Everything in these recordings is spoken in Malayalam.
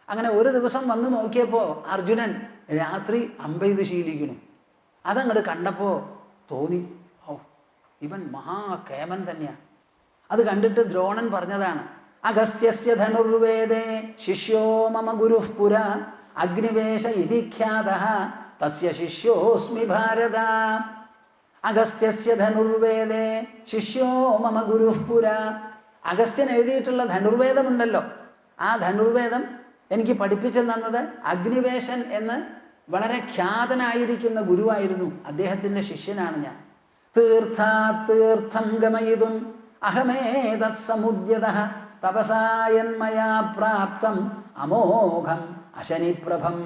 അങ്ങനെ ഒരു ദിവസം വന്ന് നോക്കിയപ്പോൾ അർജുനൻ രാത്രി അമ്പെയ്ത് ശീലിക്കുന്നു. അതങ്ങോട്ട് കണ്ടപ്പോൾ തോന്നി, ഓ ഇവൻ മഹാകേമൻ തന്നെയാണ്. അത് കണ്ടിട്ട് ദ്രോണൻ പറഞ്ഞതാണ്, അഗസ്ത്യസ്യ ധനുർവേദേ ശിഷ്യോ മമ ഗുരുഃ പുര അഗ്നിവേശ ഇതി ഖ്യാതഃ തസ്യ ശിഷ്യോസ്മി ഭാരത. അഗസ്ത്യസ്യ ധനുർവേദേ ശിഷ്യോ മമ ഗുരുഃ പുര. അഗസ്ത്യൻ എഴുതിയിട്ടുള്ള ധനുർവേദമുണ്ടല്ലോ, ആ ധനുർവേദം എനിക്ക് പഠിപ്പിച്ചു തന്നത് അഗ്നിവേശൻ എന്ന് വളരെ ഖ്യാതനായിരിക്കുന്ന ഗുരുവായിരുന്നു. അദ്ദേഹത്തിൻ്റെ ശിഷ്യനാണ് ഞാൻ. തീർത്ഥാത്തീർത്ഥം ഗമയിതും അഹമേതത് സമുദ്യതഃ തപസായന്മയാ പ്രാപ്തം അമോഘം അശനിപ്രഭം.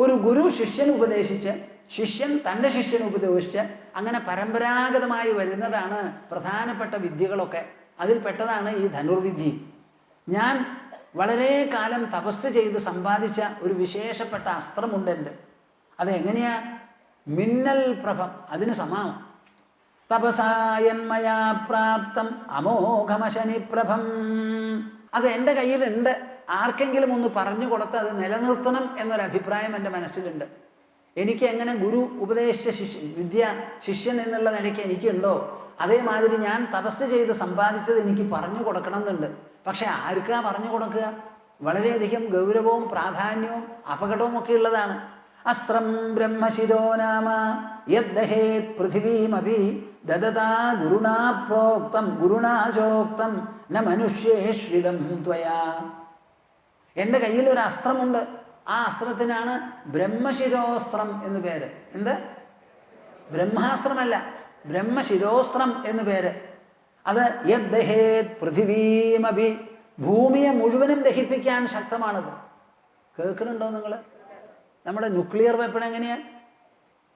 ഒരു ഗുരു ശിഷ്യൻ ഉപദേശിച്ച്, ശിഷ്യൻ തൻ്റെ ശിഷ്യൻ ഉപദേശിച്ച്, അങ്ങനെ പരമ്പരാഗതമായി വരുന്നതാണ് പ്രധാനപ്പെട്ട വിദ്യകളൊക്കെ. അതിൽപ്പെട്ടതാണ് ഈ ധനുർവിദ്യ. ഞാൻ വളരെ കാലം തപസ് ചെയ്ത് സമ്പാദിച്ച ഒരു വിശേഷപ്പെട്ട അസ്ത്രമുണ്ട് എൻ്റെ. അതെങ്ങനെയാ? മിന്നൽ പ്രഭം, അതിന് സമാനം. തപസായന്മയാ പ്രാപ്തം അമോഘമശനിപ്രഭം. അത് എൻ്റെ കയ്യിലുണ്ട്. ആർക്കെങ്കിലും ഒന്ന് പറഞ്ഞു കൊടുത്ത് അത് നിലനിർത്തണം എന്നൊരഭിപ്രായം എൻ്റെ മനസ്സിലുണ്ട്. എനിക്ക് എങ്ങനെ ഗുരു ഉപദേശിച്ച ശിഷ്യൻ എന്നുള്ള നിലയ്ക്ക് എനിക്കുണ്ടോ, അതേമാതിരി ഞാൻ തപസ് ചെയ്ത് സമ്പാദിച്ചത് എനിക്ക് പറഞ്ഞു കൊടുക്കണം എന്നുണ്ട്. പക്ഷെ ആർക്കാ പറഞ്ഞു കൊടുക്കുക? വളരെയധികം ഗൗരവവും പ്രാധാന്യവും അപകടവും ഒക്കെ ഉള്ളതാണ്. അസ്ത്രം ബ്രഹ്മശിരോ നാമ യദ്ദഹേത് പൃഥിവീമപി ദദതാ ഗുരുണാ പ്രോക്തം ഗുരുണാചോക്തം ന മനുഷ്യേശ്രിതം ത്വയാ. എൻ്റെ കയ്യിൽ ഒരു അസ്ത്രമുണ്ട്. ആ അസ്ത്രത്തിനാണ് ബ്രഹ്മശിരോസ്ത്രം എന്ന് പേര്. എന്ത്? ബ്രഹ്മാസ്ത്രമല്ല, ബ്രഹ്മശിരോസ്ത്രം എന്ന് പേര്. അത് യദ്ദഹേത് പൃഥിവീമപി, ഭൂമിയെ മുഴുവനും ദഹിപ്പിക്കാൻ ശക്തമാണത്. കേൾക്കുന്നുണ്ടോ നിങ്ങൾ? നമ്മുടെ ന്യൂക്ലിയർ വെപ്പൺ എങ്ങനെയാ?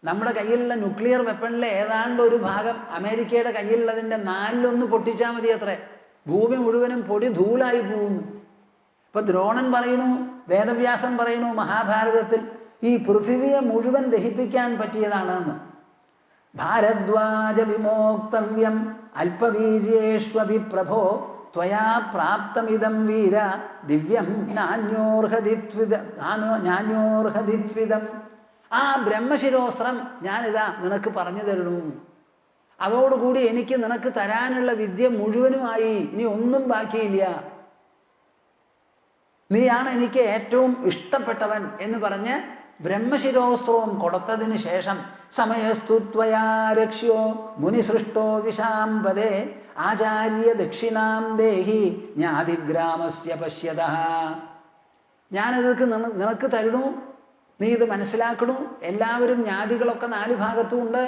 നമ്മുടെ കയ്യിലുള്ള ന്യൂക്ലിയർ വെപ്പണിലെ ഏതാണ്ട് ഒരു ഭാഗം അമേരിക്കയുടെ കയ്യിലുള്ളതിൻ്റെ 4/1 പൊട്ടിച്ചാൽ മതി അത്രേ. ഭൂമി മുഴുവനും പൊടി ധൂലായി പോകുന്നു. ഇപ്പൊ ദ്രോണൻ പറയണു, വേദവ്യാസൻ പറയണു മഹാഭാരതത്തിൽ, ഈ പൃഥിവിയെ മുഴുവൻ ദഹിപ്പിക്കാൻ പറ്റിയതാണെന്ന്. ഭാരദ്വാജ വിമോക്തവ്യം അല്പവീര്യേഷ്വഭി പ്രഭോ ത്വയാ പ്രാപ്തമിദം വീര ദിവ്യം നാന്യോർഹദിത്വിദം. ആ ബ്രഹ്മശിരോസ്ത്രം ഞാനിതാ നിനക്ക് പറഞ്ഞു തരണു. അതോടുകൂടി എനിക്ക് നിനക്ക് തരാനുള്ള വിദ്യ മുഴുവനുമായി, ഇനി ഒന്നും ബാക്കിയില്ല. നീയാണ് എനിക്ക് ഏറ്റവും ഇഷ്ടപ്പെട്ടവൻ എന്ന് പറഞ്ഞ് ബ്രഹ്മശിരോസ്ത്രവും കൊടുത്തതിന് ശേഷം സമയസ്തുത്വയാ രക്ഷ്യോ മുനിസൃഷ്ടോ വിശാംപദേ ആചാര്യ ദക്ഷിണാം ദേഹി ജ്ഞാതിഗ്രാമസ്യ പശ്യതഃ. ഞാനിതൊക്കെ നിനക്ക് തരണു, നീ ഇത് മനസ്സിലാക്കണു. എല്ലാവരും ജ്ഞാതികളൊക്കെ 4 ഭാഗത്തും ഉണ്ട്.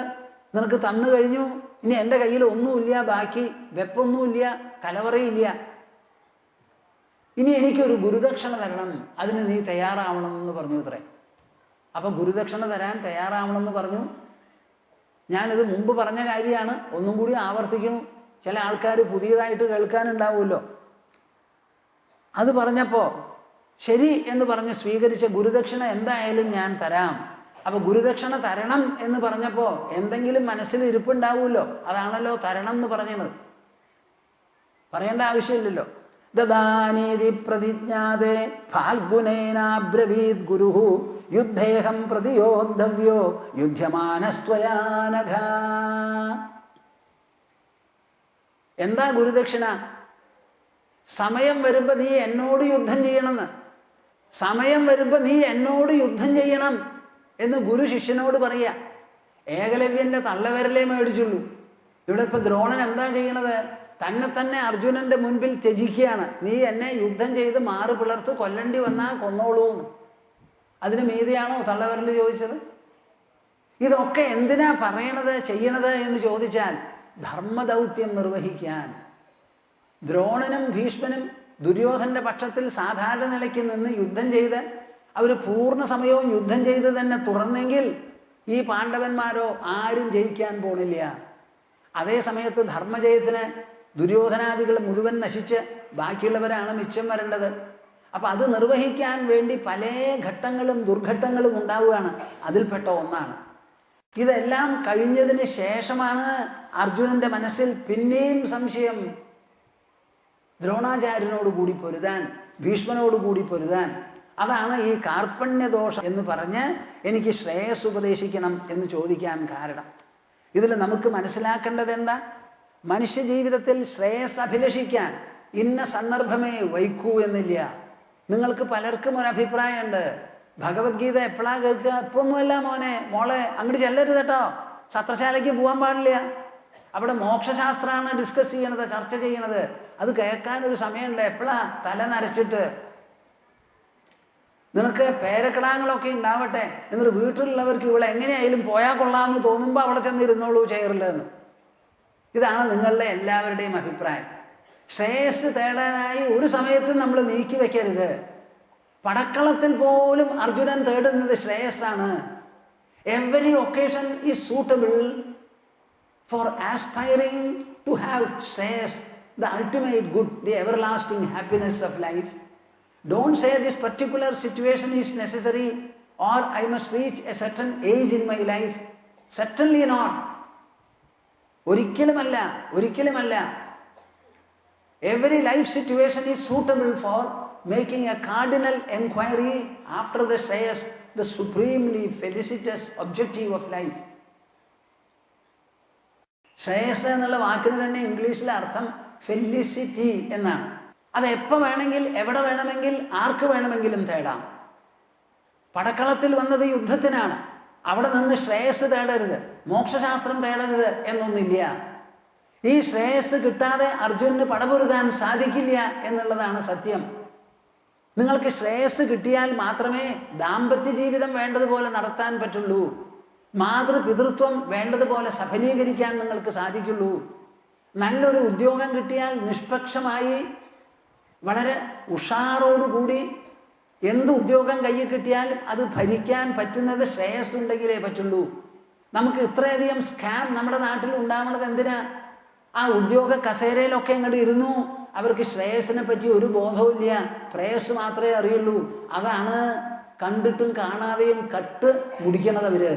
നിനക്ക് തന്നു കഴിഞ്ഞു. ഇനി എൻ്റെ കയ്യിൽ ഒന്നുമില്ല, ബാക്കി വെപ്പൊന്നുമില്ല, കലവറയില്ല. ഇനി എനിക്കൊരു ഗുരുദക്ഷിണ തരണം, അതിന് നീ തയ്യാറാവണം എന്ന് പറഞ്ഞു അത്രേ. അപ്പൊ ഗുരുദക്ഷിണ തരാൻ തയ്യാറാവണമെന്ന് പറഞ്ഞു. ഞാനിത് മുമ്പ് പറഞ്ഞ കാര്യമാണ്, ഒന്നും കൂടി ആവർത്തിക്കുന്നു. ചില ആൾക്കാർ പുതിയതായിട്ട് കേൾക്കാനുണ്ടാവുമല്ലോ. അത് പറഞ്ഞപ്പോ ശരി എന്ന് പറഞ്ഞ് സ്വീകരിച്ച ഗുരുദക്ഷിണ എന്തായാലും ഞാൻ തരാം. അപ്പൊ ഗുരുദക്ഷിണ തരണം എന്ന് പറഞ്ഞപ്പോ എന്തെങ്കിലും മനസ്സിൽ ഇരിപ്പുണ്ടാവുമല്ലോ, അതാണല്ലോ തരണം എന്ന് പറഞ്ഞത്. പറയേണ്ട ആവശ്യമില്ലല്ലോ. ദദാനീതി പ്രതിജ്ഞാതേ ഫാൽഗുനേനാബ്രവീത് ഗുരുഃ യുദ്ധേഹം പ്രതിയോദ്ധവ്യോ യുധ്യമാനസ്ത്വയാനഘ. എന്താ ഗുരുദക്ഷിണ? സമയം വരുമ്പോ നീ എന്നോട് യുദ്ധം ചെയ്യണമെന്ന്. സമയം വരുമ്പോ നീ എന്നോട് യുദ്ധം ചെയ്യണം എന്ന് ഗുരു ശിഷ്യനോട് പറയാ. ഏകലവ്യന്റെ തള്ളവിരലേ മേടിച്ചുള്ളൂ. ഇവിടെ ഇപ്പൊ ദ്രോണൻ എന്താ ചെയ്യണത്? തന്നെ അർജുനന്റെ മുൻപിൽ ത്യജിക്കുകയാണ്. നീ എന്നെ യുദ്ധം ചെയ്ത് മാറ് പിളർത്ത് കൊല്ലണ്ടി വന്നാ കൊന്നോളൂന്ന്. അതിന് മീതിയാണോ തള്ളവിരൽ ചോദിച്ചത്? ഇതൊക്കെ എന്തിനാ പറയണത് ചെയ്യണത് എന്ന് ചോദിച്ചാൽ ധർമ്മദൗത്യം നിർവഹിക്കാൻ. ദ്രോണനും ഭീഷ്മനും ദുര്യോധന്റെ പക്ഷത്തിൽ സാധാരണ നിലയ്ക്ക് നിന്ന് യുദ്ധം ചെയ്ത് അവർ പൂർണ്ണ സമയവും യുദ്ധം ചെയ്ത് തന്നെ തുടർന്നെങ്കിൽ ഈ പാണ്ഡവന്മാരോ ആരും ജയിക്കാൻ പോണില്ല. അതേ സമയത്ത് ധർമ്മജയത്തിന് ദുര്യോധനാദികൾ മുഴുവൻ നശിച്ച് ബാക്കിയുള്ളവരാണ് മിച്ചം വരേണ്ടത്. അപ്പൊ അത് നിർവഹിക്കാൻ വേണ്ടി പല ഘട്ടങ്ങളും ദുർഘട്ടങ്ങളും ഉണ്ടാവുകയാണ്. അതിൽപ്പെട്ട ഒന്നാണ്. ഇതെല്ലാം കഴിഞ്ഞതിന് ശേഷമാണ് അർജുനന്റെ മനസ്സിൽ പിന്നെയും സംശയം. ദ്രോണാചാര്യനോട് കൂടി പൊരുതാൻ ഭീഷ്മനോടുകൂടി പൊരുതാൻ. അതാണ് ഈ കാർപ്പണ്യദോഷം എന്ന് പറഞ്ഞ് എനിക്ക് ശ്രേയസ് ഉപദേശിക്കണം എന്ന് ചോദിക്കാൻ കാരണം. ഇതിൽ നമുക്ക് മനസ്സിലാക്കേണ്ടത് എന്താ? മനുഷ്യ ജീവിതത്തിൽ ശ്രേയസ് അഭിലഷിക്കാൻ ഇന്ന സന്ദർഭമേ വയ്ക്കൂ എന്നില്ല. നിങ്ങൾക്ക് പലർക്കും ഒരു അഭിപ്രായമുണ്ട്, ഭഗവത്ഗീത എപ്പോഴാ കേൾക്കുക? ഇപ്പൊന്നുമല്ല മോനെ മോളെ അങ്ങോട്ട് ചെല്ലരുത് കേട്ടോ, സത്രശാലയ്ക്ക് പോകാൻ പാടില്ല, അവിടെ മോക്ഷശാസ്ത്രമാണ് ഡിസ്കസ് ചെയ്യണത്, ചർച്ച ചെയ്യണത്, അത് കേൾക്കാൻ ഒരു സമയമുണ്ട്. എപ്പോഴാ? തല നരച്ചിട്ട്. നിനക്ക് പേരക്കിടാങ്ങളൊക്കെ ഉണ്ടാവട്ടെ, എന്നിട്ട് വീട്ടിലുള്ളവർക്ക് ഇവിടെ എങ്ങനെയായാലും പോയാൽ കൊള്ളാമെന്ന് തോന്നുമ്പോൾ അവിടെ ചെന്നിരുന്നോളൂ ചെയറില്ലെന്ന്. ഇതാണ് നിങ്ങളുടെ എല്ലാവരുടെയും അഭിപ്രായം. ശ്രേയസ് തേടാനായി ഒരു സമയത്തും നമ്മൾ നീക്കി വെക്കരുത്. പടക്കളത്തിൽ പോലും അർജുനൻ തേടുന്നത് ശ്രേയസ്സാണ്. Every occasion is suitable for aspiring to have shreyas, the ultimate good, the everlasting happiness of life. Don't say this particular situation is necessary or I must reach a certain age in my life. Certainly not. ഒരിക്കലുമല്ല, ഒരിക്കലുമല്ല. Every life situation is suitable for making a cardinal enquiry after the Shreyas, the supremely felicitous objective of life. Shreyas എന്നുള്ള വാക്കിന് തന്നെ ഇംഗ്ലീഷിലെ അർത്ഥം ഫെലിസിറ്റി എന്നാണ്. അത് എപ്പോൾ വേണമെങ്കിൽ എവിടെ വേണമെങ്കിൽ ആർക്ക് വേണമെങ്കിലും തേടാം. പടക്കളത്തിൽ വന്നത് യുദ്ധത്തിനാണ്, അവിടെ നിന്ന് ശ്രേയസ് തേടരുത്, മോക്ഷശാസ്ത്രം തേടരുത് എന്നൊന്നില്ല. ഈ ശ്രേയസ് കിട്ടാതെ അർജുനന് പടപൊരുതാൻ സാധിക്കില്ല എന്നുള്ളതാണ് സത്യം. നിങ്ങൾക്ക് ശ്രേയസ് കിട്ടിയാൽ മാത്രമേ ദാമ്പത്യ ജീവിതം വേണ്ടതുപോലെ നടത്താൻ പറ്റുള്ളൂ, മാതൃപിതൃത്വം വേണ്ടതുപോലെ സഫലീകരിക്കാൻ നിങ്ങൾക്ക് സാധിക്കുള്ളൂ. നല്ലൊരു ഉദ്യോഗം കിട്ടിയാൽ നിഷ്പക്ഷമായി വളരെ ഉഷാറോടുകൂടി എന്ത് ഉദ്യോഗം കയ്യിൽ കിട്ടിയാലും അത് ഭരിക്കാൻ പറ്റുന്നത് ശ്രേയസ് ഉണ്ടെങ്കിലേ പറ്റുള്ളൂ. നമുക്ക് ഇത്രയധികം സ്കാം നമ്മുടെ നാട്ടിൽ ഉണ്ടാവുന്നത് എന്തിനാ? ആ ഉദ്യോഗ കസേരയിലൊക്കെ അങ്ങോട്ട് ഇരുന്നു, അവർക്ക് ശ്രേയസിനെ പറ്റി ഒരു ബോധവും ഇല്ല, പ്രേയസ് മാത്രമേ അറിയുള്ളൂ. അതാണ് കണ്ടിട്ടും കാണാതെയും കട്ട് മുടിക്കണത് അവര്.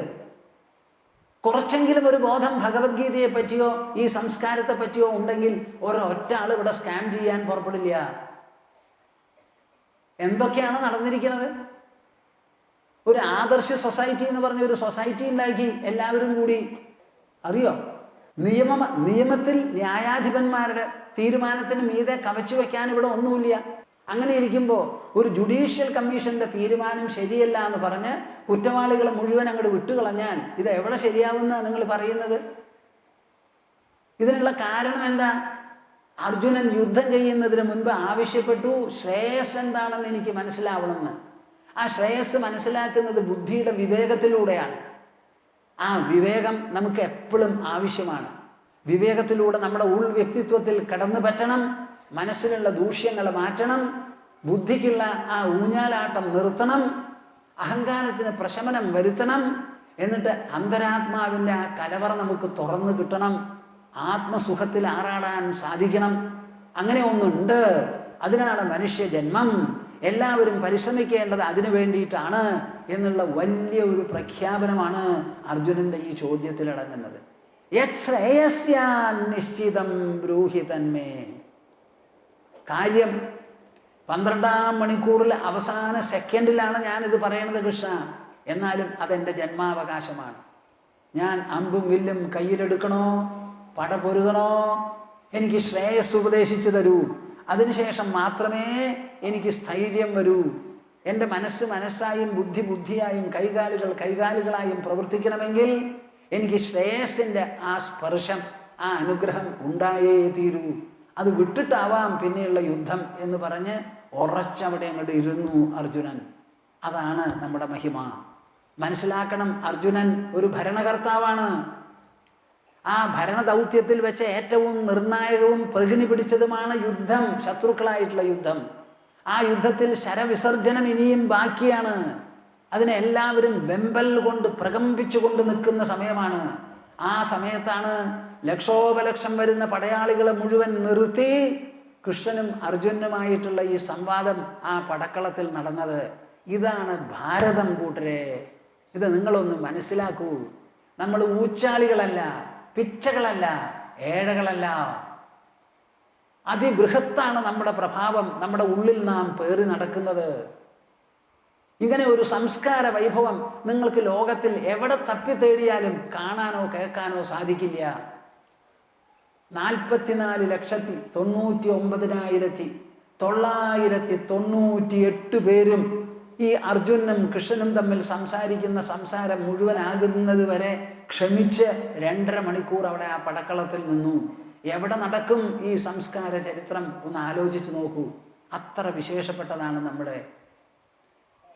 കുറച്ചെങ്കിലും ഒരു ബോധം ഭഗവത്ഗീതയെ പറ്റിയോ ഈ സംസ്കാരത്തെ പറ്റിയോ ഉണ്ടെങ്കിൽ ഒരൊറ്റ ആൾ ഇവിടെ സ്കാം ചെയ്യാൻ പുറപ്പെടില്ല. എന്തൊക്കെയാണ് നടന്നിരിക്കുന്നത്? ഒരു ആദർശ സൊസൈറ്റി എന്ന് പറഞ്ഞ ഒരു സൊസൈറ്റി ഉണ്ടാക്കി എല്ലാവരും കൂടി. അറിയോ, നിയമത്തിൽ ന്യായാധിപന്മാരുടെ തീരുമാനത്തിന് മീതെ കവച്ചു വെക്കാൻ ഇവിടെ ഒന്നുമില്ല. അങ്ങനെ ഇരിക്കുമ്പോൾ ഒരു ജുഡീഷ്യൽ കമ്മീഷന്റെ തീരുമാനം ശരിയല്ല എന്ന് പറഞ്ഞ് കുറ്റവാളികളെ മുഴുവൻ അങ്ങോട്ട് വിട്ടുകളഞ്ഞാൽ ഇത് എവിടെ ശരിയാവുന്ന നിങ്ങൾ പറയുന്നത്? ഇതിനുള്ള കാരണം എന്താ? അർജുനൻ യുദ്ധം ചെയ്യുന്നതിന് മുൻപ് ആവശ്യപ്പെട്ടു, ശ്രേയസ് എന്താണെന്ന് എനിക്ക് മനസ്സിലാവണമെന്ന്. ആ ശ്രേയസ് മനസ്സിലാക്കുന്നത് ബുദ്ധിയുടെ വിവേകത്തിലൂടെയാണ്. ആ വിവേകം നമുക്ക് എപ്പോഴും ആവശ്യമാണ്. വിവേകത്തിലൂടെ നമ്മുടെ ഉൾ വ്യക്തിത്വത്തിൽ കടന്നു പറ്റണം, മനസ്സിലുള്ള ദൂഷ്യങ്ങൾ മാറ്റണം, ബുദ്ധിക്കുള്ള ആ ഊഞ്ഞാലാട്ടം നിർത്തണം, അഹങ്കാരത്തിന് പ്രശമനം വരുത്തണം. എന്നിട്ട് അന്തരാത്മാവിൻ്റെ ആ കലവറ നമുക്ക് തുറന്നു കിട്ടണം, ആത്മസുഖത്തിൽ ആറാടാൻ സാധിക്കണം. അങ്ങനെ ഒന്നുണ്ട്. അതിനാണ് മനുഷ്യജന്മം. എല്ലാവരും പരിശ്രമിക്കേണ്ടത് അതിനു വേണ്ടിയിട്ടാണ് എന്നുള്ള വലിയ ഒരു പ്രഖ്യാപനമാണ് അർജുനന്റെ ഈ ചോദ്യത്തിൽ അടങ്ങുന്നത്. യശ്രേയസ്യാൻ നിശ്ചിതം ബ്രൂഹി തന്മേ. കാര്യം 12-ാം മണിക്കൂറിൽ അവസാന സെക്കൻഡിലാണ് ഞാനിത് പറയണത് കൃഷ്ണ. എന്നാലും അതെൻ്റെ ജന്മാവകാശമാണ്. ഞാൻ അമ്പും വില്ലും കയ്യിലെടുക്കണോ, പടപൊരുതണോ? എനിക്ക് ശ്രേയസ് ഉപദേശിച്ചു തരൂ. അതിനുശേഷം മാത്രമേ എനിക്ക് സ്ഥൈര്യം വരൂ. എൻ്റെ മനസ്സ് മനസ്സായും ബുദ്ധി ബുദ്ധിയായും കൈകാലുകൾ കൈകാലുകളായും പ്രവർത്തിക്കണമെങ്കിൽ എനിക്ക് ശ്രേയസിൻ്റെ ആ സ്പർശം, ആ അനുഗ്രഹം ഉണ്ടായേ തീരൂ. അത് വിട്ടിട്ടാവാം പിന്നെയുള്ള യുദ്ധം എന്ന് പറഞ്ഞ് ഉറച്ചവിടെ അങ്ങോട്ട് ഇരുന്നു അർജുനൻ. അതാണ് നമ്മുടെ മഹിമ. മനസ്സിലാക്കണം, അർജുനൻ ഒരു ഭരണകർത്താവാണ്. ആ ഭരണദൗത്യത്തിൽ വെച്ച് ഏറ്റവും നിർണായകവും പ്രഗണി പിടിച്ചതുമാണ് യുദ്ധം, ശത്രുക്കളായിട്ടുള്ള യുദ്ധം. ആ യുദ്ധത്തിൽ ശരവിസർജനം ഇനിയും ബാക്കിയാണ്. അതിനെ എല്ലാവരും വെമ്പൽ കൊണ്ട് പ്രകമ്പിച്ചുകൊണ്ട് നിൽക്കുന്ന സമയമാണ്. ആ സമയത്താണ് ലക്ഷോപലക്ഷം വരുന്ന പടയാളികളെ മുഴുവൻ നിർത്തി കൃഷ്ണനും അർജുനനുമായിട്ടുള്ള ഈ സംവാദം ആ പടക്കളത്തിൽ നടന്നത്. ഇതാണ് ഭാരതം കൂട്ടരെ. ഇത് നിങ്ങളൊന്ന് മനസ്സിലാക്കൂ. നമ്മൾ ഊച്ചാളികളല്ല, പിച്ചകളല്ല, ഏഴകളല്ല. അതിബൃഹത്താണ് നമ്മുടെ പ്രഭാവം, നമ്മുടെ ഉള്ളിൽ നാം പേറി നടക്കുന്നത്. ഇങ്ങനെ ഒരു സംസ്കാര വൈഭവം നിങ്ങൾക്ക് ലോകത്തിൽ എവിടെ തപ്പി തേടിയാലും കാണാനോ കേൾക്കാനോ സാധിക്കില്ല. 44,99,998 പേരും ഈ അർജുനനും കൃഷ്ണനും തമ്മിൽ സംസാരിക്കുന്ന സംസാരം മുഴുവനാകുന്നത് വരെ ക്ഷമിച്ച് 2.5 മണിക്കൂർ അവിടെ ആ പടക്കളത്തിൽ നിന്നു. എവിടെ നടക്കും ഈ സംസ്കാര ചരിത്രം? ഒന്ന് ആലോചിച്ച് നോക്കൂ. അത്ര വിശേഷപ്പെട്ടതാണ് നമ്മുടെ.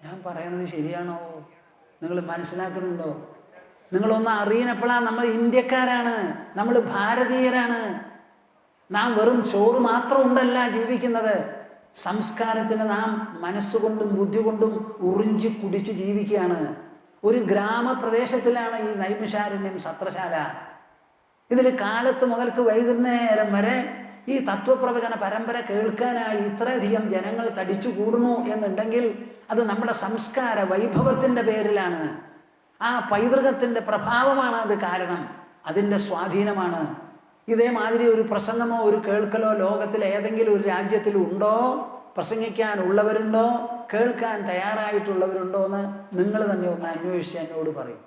ഞാൻ പറയണത് ശരിയാണോ? നിങ്ങൾ മനസ്സിലാക്കുന്നുണ്ടോ? നിങ്ങളൊന്ന് അറിയണപ്പോഴാണ് നമ്മൾ ഇന്ത്യക്കാരാണ്, നമ്മൾ ഭാരതീയരാണ്. നാം വെറും ചോറ് മാത്രം ഉണ്ടല്ല ജീവിക്കുന്നത്. സംസ്കാരത്തിന് നാം മനസ്സുകൊണ്ടും ബുദ്ധി കൊണ്ടും ഉറിഞ്ചി കുടിച്ച് ജീവിക്കുകയാണ്. ഒരു ഗ്രാമപ്രദേശത്തിലാണ് ഈ നൈമിഷാരണ്യം സത്രശാല. ഇതിൽ കാലത്ത് മുതൽക്ക് വൈകുന്നേരം വരെ ഈ തത്വപ്രവചന പരമ്പര കേൾക്കാനായി ഇത്രയധികം ജനങ്ങൾ തടിച്ചു കൂടുന്നു എന്നുണ്ടെങ്കിൽ അത് നമ്മുടെ സംസ്കാര വൈഭവത്തിന്റെ പേരിലാണ്. ആ പൈതൃകത്തിന്റെ പ്രഭാവമാണ് അത് കാരണം, അതിൻ്റെ സ്വാധീനമാണ്. ഇതേമാതിരി ഒരു പ്രസംഗമോ ഒരു കേൾക്കലോ ലോകത്തിൽ ഏതെങ്കിലും ഒരു രാജ്യത്തിൽ ഉണ്ടോ? പ്രസംഗിക്കാനുള്ളവരുണ്ടോ? കേൾക്കാൻ തയ്യാറായിട്ടുള്ളവരുണ്ടോ എന്ന് നിങ്ങൾ തന്നെ ഒന്ന് അന്വേഷിച്ച് എന്നോട് പറയും.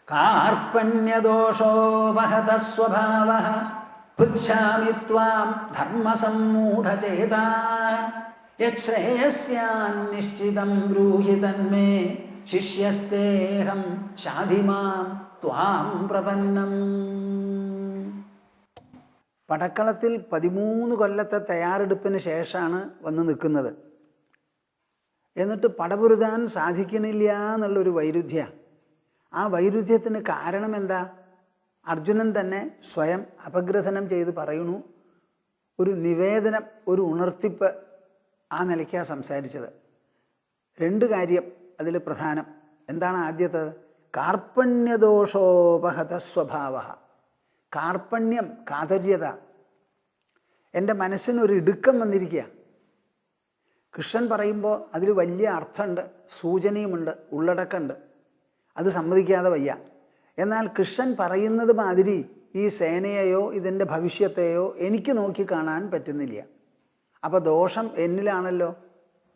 കാർപ്പണ്യദോഷോപഹത സ്വഭാവഃ പൃച്ഛാമി ത്വാം ധർമ്മസമ്മൂഢചേതാ യശ്രേയസ്യാൻ നിശ്ചിതം ബ്രൂഹി തന്മേ ശിഷ്യസ്തേഹം ശാധിമാം ത്വാം പ്രപന്നം. പടക്കളത്തിൽ 13 കൊല്ലത്തെ തയ്യാറെടുപ്പിന് ശേഷമാണ് വന്ന് നിൽക്കുന്നത്. എന്നിട്ട് പടപുരുതാൻ സാധിക്കണില്ല എന്നുള്ളൊരു വൈരുദ്ധ്യ. ആ വൈരുദ്ധ്യത്തിന് കാരണം എന്താ? അർജുനൻ തന്നെ സ്വയം അപഗ്രഥനം ചെയ്ത് പറയുന്നു. ഒരു നിവേദനം, ഒരു ഉണർത്തിപ്പ് ആ നിലയ്ക്കാണ് സംസാരിച്ചത്. 2 കാര്യം അതിൽ പ്രധാനം. എന്താണ് ആദ്യത്തത്? കാർപ്പണ്യദോഷോപഹത സ്വഭാവ. കാർപ്പണ്യം, കാതര്യത. എൻ്റെ മനസ്സിനൊരു ഇടുക്കം വന്നിരിക്കുക. കൃഷ്ണൻ പറയുമ്പോൾ അതിൽ വലിയ അർത്ഥമുണ്ട്, സൂചനയുമുണ്ട്, ഉള്ളടക്കമുണ്ട്. അത് സമ്മതിക്കാതെ വയ്യ. എന്നാൽ കൃഷ്ണൻ പറയുന്നത് മാതിരി ഈ സേനയെയോ ഇതിൻ്റെ ഭവിഷ്യത്തെയോ എനിക്ക് നോക്കി കാണാൻ പറ്റുന്നില്ല. അപ്പോൾ ദോഷം എന്നിലാണല്ലോ.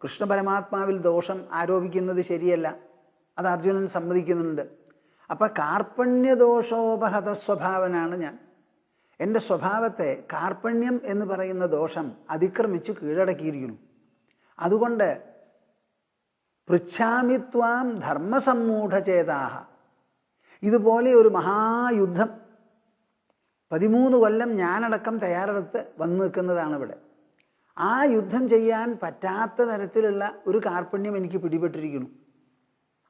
കൃഷ്ണ പരമാത്മാവിൽ ദോഷം ആരോപിക്കുന്നത് ശരിയല്ല. അത് അർജുനൻ സമ്മതിക്കുന്നുണ്ട്. അപ്പം കാർപ്പണ്യദോഷോപഹത സ്വഭാവനാണ് ഞാൻ. എൻ്റെ സ്വഭാവത്തെ കാർപ്പണ്യം എന്ന് പറയുന്ന ദോഷം അതിക്രമിച്ച് കീഴടക്കിയിരിക്കുന്നു. അതുകൊണ്ട് പൃച്ഛാമി ത്വാം ധർമ്മസമ്മൂഢചേതാഹ. ഇതുപോലെ ഒരു മഹായുദ്ധം 13 കൊല്ലം ഞാനടക്കം തയ്യാറെടുത്ത് വന്നു നിൽക്കുന്നതാണ് ഇവിടെ. ആ യുദ്ധം ചെയ്യാൻ പറ്റാത്ത തരത്തിലുള്ള ഒരു കാർപ്പണ്യം എനിക്ക് പിടിപെട്ടിരിക്കുന്നു.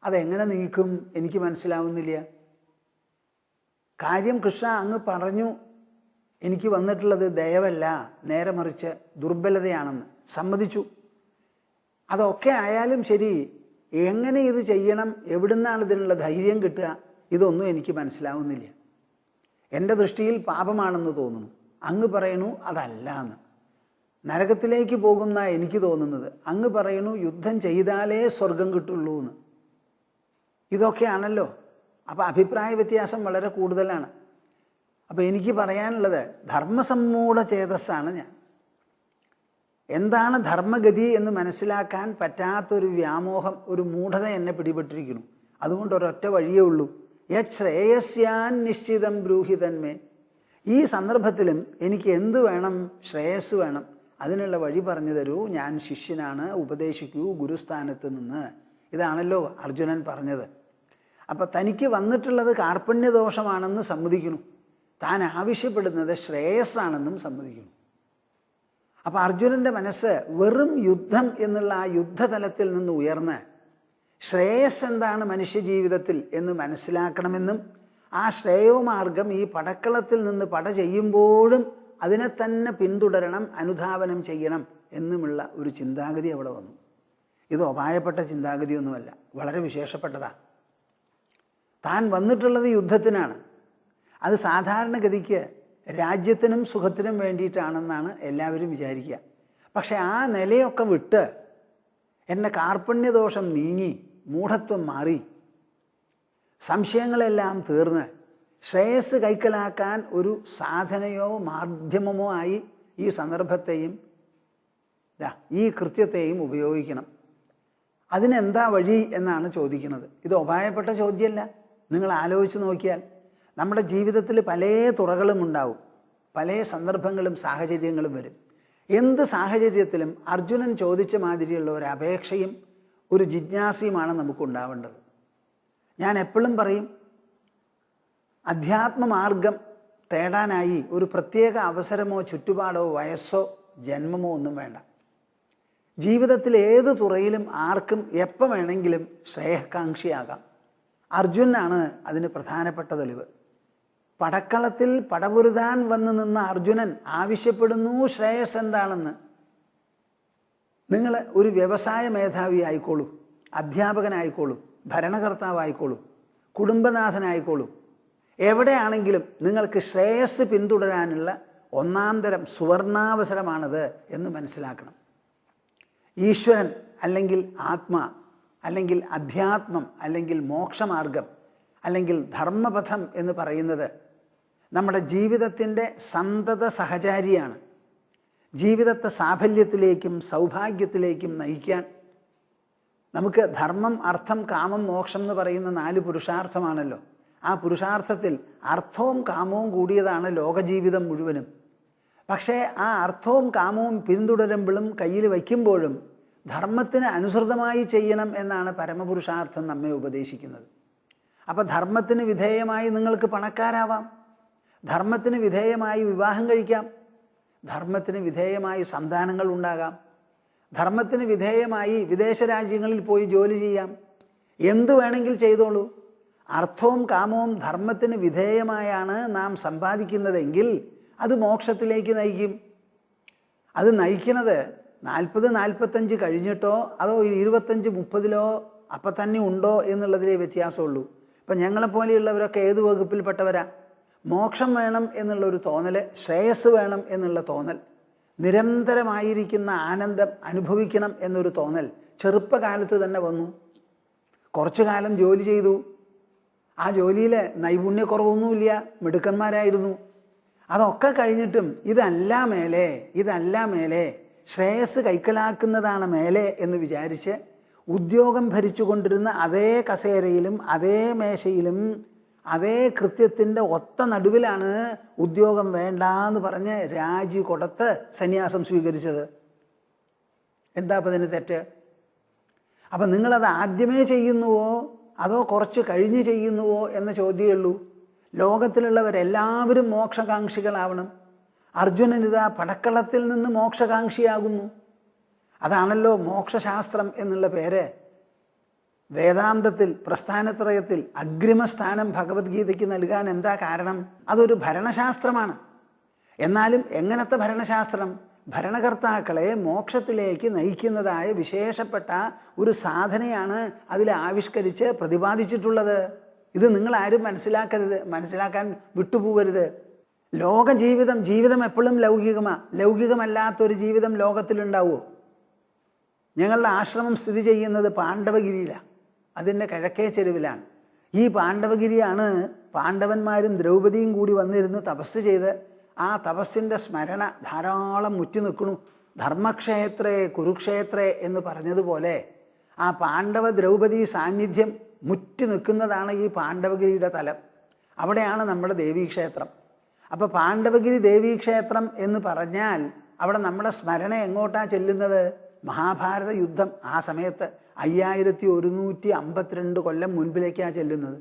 അതെങ്ങനെ നീക്കും എനിക്ക് മനസ്സിലാവുന്നില്ല. കാര്യം കൃഷ്ണ അങ്ങ് പറഞ്ഞു, എനിക്ക് വന്നിട്ടുള്ളത് ദയവല്ല, നേരെ മറിച്ച് ദുർബലതയാണെന്ന് സമ്മതിച്ചു. അതൊക്കെ ആയാലും ശരി, എങ്ങനെ ഇത് ചെയ്യണം, എവിടുന്നാണ് ഇതിനുള്ള ധൈര്യം കിട്ടുക, ഇതൊന്നും എനിക്ക് മനസ്സിലാവുന്നില്ല. എൻ്റെ ദൃഷ്ടിയിൽ പാപമാണെന്ന് തോന്നുന്നു. അങ്ങ് പറയണു അതല്ല എന്ന്. നരകത്തിലേക്ക് പോകുന്ന എനിക്ക് തോന്നുന്നത്. അങ്ങ് പറയണു യുദ്ധം ചെയ്താലേ സ്വർഗം കിട്ടുള്ളൂ എന്ന്. ഇതൊക്കെയാണല്ലോ. അപ്പം അഭിപ്രായ വ്യത്യാസം വളരെ കൂടുതലാണ്. അപ്പം എനിക്ക് പറയാനുള്ളത് ധർമ്മസമ്മൂഢ ചേതസ്സാണ് ഞാൻ. എന്താണ് ധർമ്മഗതി എന്ന് മനസ്സിലാക്കാൻ പറ്റാത്തൊരു വ്യാമോഹം, ഒരു മൂഢത എന്നെ പിടിപെട്ടിരിക്കുന്നു. അതുകൊണ്ട് ഒരൊറ്റ വഴിയേ ഉള്ളൂ. യശ്രേയസ്യാൻ നിശ്ചിതം ബ്രൂഹി തന്മേ. ഈ സന്ദർഭത്തിലും എനിക്ക് എന്ത് വേണം? ശ്രേയസ് വേണം. അതിനുള്ള വഴി പറഞ്ഞു തരൂ, ഞാൻ ശിഷ്യനാണ്, ഉപദേശിക്കൂ ഗുരുസ്ഥാനത്ത് നിന്ന്. ഇതാണല്ലോ അർജുനൻ പറഞ്ഞത്. അപ്പം തനിക്ക് വന്നിട്ടുള്ളത് കാർപ്പണ്യദോഷമാണെന്ന് സമ്മതിക്കുന്നു. താൻ ആവശ്യപ്പെടുന്നത് ശ്രേയസ്സാണെന്നും സമ്മതിക്കുന്നു. അപ്പം അർജുനൻ്റെ മനസ്സ് വെറും യുദ്ധം എന്നുള്ള ആ യുദ്ധതലത്തിൽ നിന്ന് ഉയർന്ന് ശ്രേയസ് എന്താണ് മനുഷ്യജീവിതത്തിൽ എന്ന് മനസ്സിലാക്കണമെന്നും ആ ശ്രേയോമാർഗം ഈ പടക്കളത്തിൽ നിന്ന് പട ചെയ്യുമ്പോഴും അതിനെ തന്നെ പിന്തുടരണം, അനുധാവനം ചെയ്യണം എന്നുമുള്ള ഒരു ചിന്താഗതി അവിടെ വന്നു. ഇത് ഉപായപ്പെട്ട ചിന്താഗതിയൊന്നുമല്ല, വളരെ വിശേഷപ്പെട്ടതാണ്. താൻ വന്നിട്ടുള്ളത് യുദ്ധത്തിനാണ്. അത് സാധാരണഗതിക്ക് രാജ്യത്തിനും സുഖത്തിനും വേണ്ടിയിട്ടാണെന്നാണ് എല്ലാവരും വിചാരിക്കുക. പക്ഷെ ആ നിലയൊക്കെ വിട്ട് എൻ്റെ കാർപ്പണ്യദോഷം നീങ്ങി, മൂഢത്വം മാറി, സംശയങ്ങളെല്ലാം തീർന്ന് ശ്രേയസ് കൈക്കലാക്കാൻ ഒരു സാധനയോ മാധ്യമമോ ആയി ഈ സന്ദർഭത്തെയും ഈ കൃത്യത്തെയും ഉപയോഗിക്കണം. അതിനെന്താ വഴി എന്നാണ് ചോദിക്കുന്നത്. ഇത് ഉപായപ്പെട്ട ചോദ്യമല്ല. നിങ്ങൾ ആലോചിച്ച് നോക്കിയാൽ നമ്മുടെ ജീവിതത്തിൽ പല തുറകളും ഉണ്ടാവും, പല സന്ദർഭങ്ങളും സാഹചര്യങ്ങളും വരും. എന്ത് സാഹചര്യത്തിലും അർജുനൻ ചോദിച്ച മാതിരിയുള്ള ഒരു അപേക്ഷയും ഒരു ജിജ്ഞാസയുമാണ് നമുക്കുണ്ടാവേണ്ടത്. ഞാൻ എപ്പോഴും പറയും, അധ്യാത്മമാർഗം തേടാനായി ഒരു പ്രത്യേക അവസരമോ ചുറ്റുപാടോ വയസ്സോ ജന്മമോ ഒന്നും വേണ്ട. ജീവിതത്തിൽ ഏത് തുറയിലും ആർക്കും എപ്പം വേണമെങ്കിലും ശ്രേയകാംക്ഷിയാകാം. അർജുനാണ് അതിന് പ്രധാനപ്പെട്ട തെളിവ്. പടക്കളത്തിൽ പടപൊരുതാൻ വന്നു നിന്ന അർജുനൻ ആവശ്യപ്പെടുന്നു ശ്രേയസ് എന്താണെന്ന്. നിങ്ങൾ ഒരു വ്യവസായ മേധാവി ആയിക്കോളൂ, അധ്യാപകനായിക്കോളൂ, ഭരണകർത്താവായിക്കോളൂ, കുടുംബനാഥനായിക്കോളൂ, എവിടെയാണെങ്കിലും നിങ്ങൾക്ക് ശ്രേയസ് പിന്തുടരാനുള്ള ഒന്നാം തരം സുവർണാവസരമാണത് എന്ന് മനസ്സിലാക്കണം. ഈശ്വരൻ അല്ലെങ്കിൽ ആത്മ അല്ലെങ്കിൽ അധ്യാത്മം അല്ലെങ്കിൽ മോക്ഷമാർഗം അല്ലെങ്കിൽ ധർമ്മപഥം എന്ന് പറയുന്നത് നമ്മുടെ ജീവിതത്തിൻ്റെ സന്തത സഹചാരിയാണ്. ജീവിതത്തെ സാഫല്യത്തിലേക്കും സൗഭാഗ്യത്തിലേക്കും നയിക്കാൻ നമുക്ക് ധർമ്മം, അർത്ഥം, കാമം, മോക്ഷം എന്ന് പറയുന്ന 4 പുരുഷാർത്ഥമാണല്ലോ. ആ പുരുഷാർത്ഥത്തിൽ അർത്ഥവും കാമവും കൂടിയതാണ് ലോകജീവിതം മുഴുവനും. പക്ഷേ ആ അർത്ഥവും കാമവും പിന്തുടരുമ്പോഴും കയ്യിൽ വയ്ക്കുമ്പോഴും ധർമ്മത്തിന് അനുസൃതമായി ചെയ്യണം എന്നാണ് പരമപുരുഷാർത്ഥം നമ്മെ ഉപദേശിക്കുന്നത്. അപ്പം ധർമ്മത്തിന് വിധേയമായി നിങ്ങൾക്ക് പണക്കാരാവാം, ധർമ്മത്തിന് വിധേയമായി വിവാഹം കഴിക്കാം, ധർമ്മത്തിന് വിധേയമായി സന്താനങ്ങൾ ഉണ്ടാകാം, ധർമ്മത്തിന് വിധേയമായി വിദേശ രാജ്യങ്ങളിൽ പോയി ജോലി ചെയ്യാം. എന്തു വേണമെങ്കിൽ ചെയ്തോളൂ. അർത്ഥവും കാമവും ധർമ്മത്തിന് വിധേയമായാണ് നാം സമ്പാദിക്കുന്നതെങ്കിൽ അത് മോക്ഷത്തിലേക്ക് നയിക്കും. അത് നയിക്കുന്നത് 40-45 കഴിഞ്ഞിട്ടോ അതോ 25-30 അപ്പം തന്നെ ഉണ്ടോ എന്നുള്ളതിലേ വ്യത്യാസമുള്ളൂ. ഇപ്പം ഞങ്ങളെപ്പോലെയുള്ളവരൊക്കെ ഏത് വകുപ്പിൽപ്പെട്ടവരാ? മോക്ഷം വേണം എന്നുള്ളൊരു തോന്നൽ, ശ്രേയസ് വേണം എന്നുള്ള തോന്നൽ, നിരന്തരമായിരിക്കുന്ന ആനന്ദം അനുഭവിക്കണം എന്നൊരു തോന്നൽ ചെറുപ്പകാലത്ത് തന്നെ വന്നു. കുറച്ചു കാലം ജോലി ചെയ്തു, ആ ജോലിയിൽ നൈപുണ്യക്കുറവൊന്നുമില്ല, മിടുക്കന്മാരായിരുന്നു. അതൊക്കെ കഴിഞ്ഞിട്ടും ഇതല്ല മേലെ ശ്രേയസ് കൈക്കലാക്കുന്നതാണ് മേലെ എന്ന് വിചാരിച്ച് ഉദ്യോഗം ഭരിച്ചുകൊണ്ടിരുന്ന അതേ കസേരയിലും അതേ മേശയിലും അതേ കൃത്യത്തിൻ്റെ ഒത്ത നടുവിലാണ് ഉദ്യോഗം വേണ്ടാന്ന് പറഞ്ഞ് രാജി കൊടുത്ത് സന്യാസം സ്വീകരിച്ചത്. എന്താ അപ്പം അതിന് തെറ്റ്? അപ്പം നിങ്ങളത് ആദ്യമേ ചെയ്യുന്നുവോ അതോ കുറച്ച് കഴിഞ്ഞ് ചെയ്യുന്നുവോ എന്ന ചോദ്യമേ ഉള്ളൂ. ലോകത്തിലുള്ളവരെല്ലാവരും മോക്ഷകാംക്ഷികളാവണം. അർജുനനിതാ പടക്കളത്തിൽ നിന്ന് മോക്ഷകാംക്ഷിയാകുന്നു. അതാണല്ലോ മോക്ഷശാസ്ത്രം എന്നുള്ള പേര്. വേദാന്തത്തിൽ, പ്രസ്ഥാനത്രയത്തിൽ അഗ്രിമസ്ഥാനം ഭഗവത്ഗീതയ്ക്ക് നൽകാൻ എന്താ കാരണം? അതൊരു ഭരണശാസ്ത്രമാണ്. എന്നാലും എങ്ങനത്തെ ഭരണശാസ്ത്രം? ഭരണകർത്താക്കളെ മോക്ഷത്തിലേക്ക് നയിക്കുന്നതായ വിശേഷപ്പെട്ട ഒരു സാധനയാണ് അതിൽ ആവിഷ്കരിച്ച് പ്രതിപാദിച്ചിട്ടുള്ളത്. ഇത് നിങ്ങൾ ആരും മനസ്സിലാക്കാൻ വിട്ടുപോകരുത്. ജീവിതം എപ്പോഴും ലൗകികമല്ലാത്തൊരു ജീവിതം ലോകത്തിലുണ്ടാവുമോ? ഞങ്ങളുടെ ആശ്രമം സ്ഥിതി ചെയ്യുന്നത് പാണ്ഡവഗിരിയിലാണ്, അതിൻ്റെ കിഴക്കേ ചെരുവിലാണ്. ഈ പാണ്ഡവഗിരിയാണ് പാണ്ഡവന്മാരും ദ്രൗപദിയും കൂടി വന്നിരുന്ന് തപസ് ചെയ്ത് ആ തപസ്സിൻ്റെ സ്മരണ ധാരാളം മുറ്റി നിൽക്കണു. ധർമ്മക്ഷേത്രേ കുരുക്ഷേത്രേ എന്ന് പറഞ്ഞതുപോലെ ആ പാണ്ഡവ ദ്രൗപദി സാന്നിധ്യം മുറ്റി നിൽക്കുന്നതാണ് ഈ പാണ്ഡവഗിരിയുടെ തലം. അവിടെയാണ് നമ്മുടെ ദേവീക്ഷേത്രം. അപ്പോൾ പാണ്ഡവഗിരി ദേവീക്ഷേത്രം എന്ന് പറഞ്ഞാൽ അവിടെ നമ്മുടെ സ്മരണ എങ്ങോട്ടാ ചെല്ലുന്നത്? മഹാഭാരത യുദ്ധം ആ സമയത്ത് 5152 കൊല്ലം മുൻപിലേക്കാണ് ചെല്ലുന്നത്.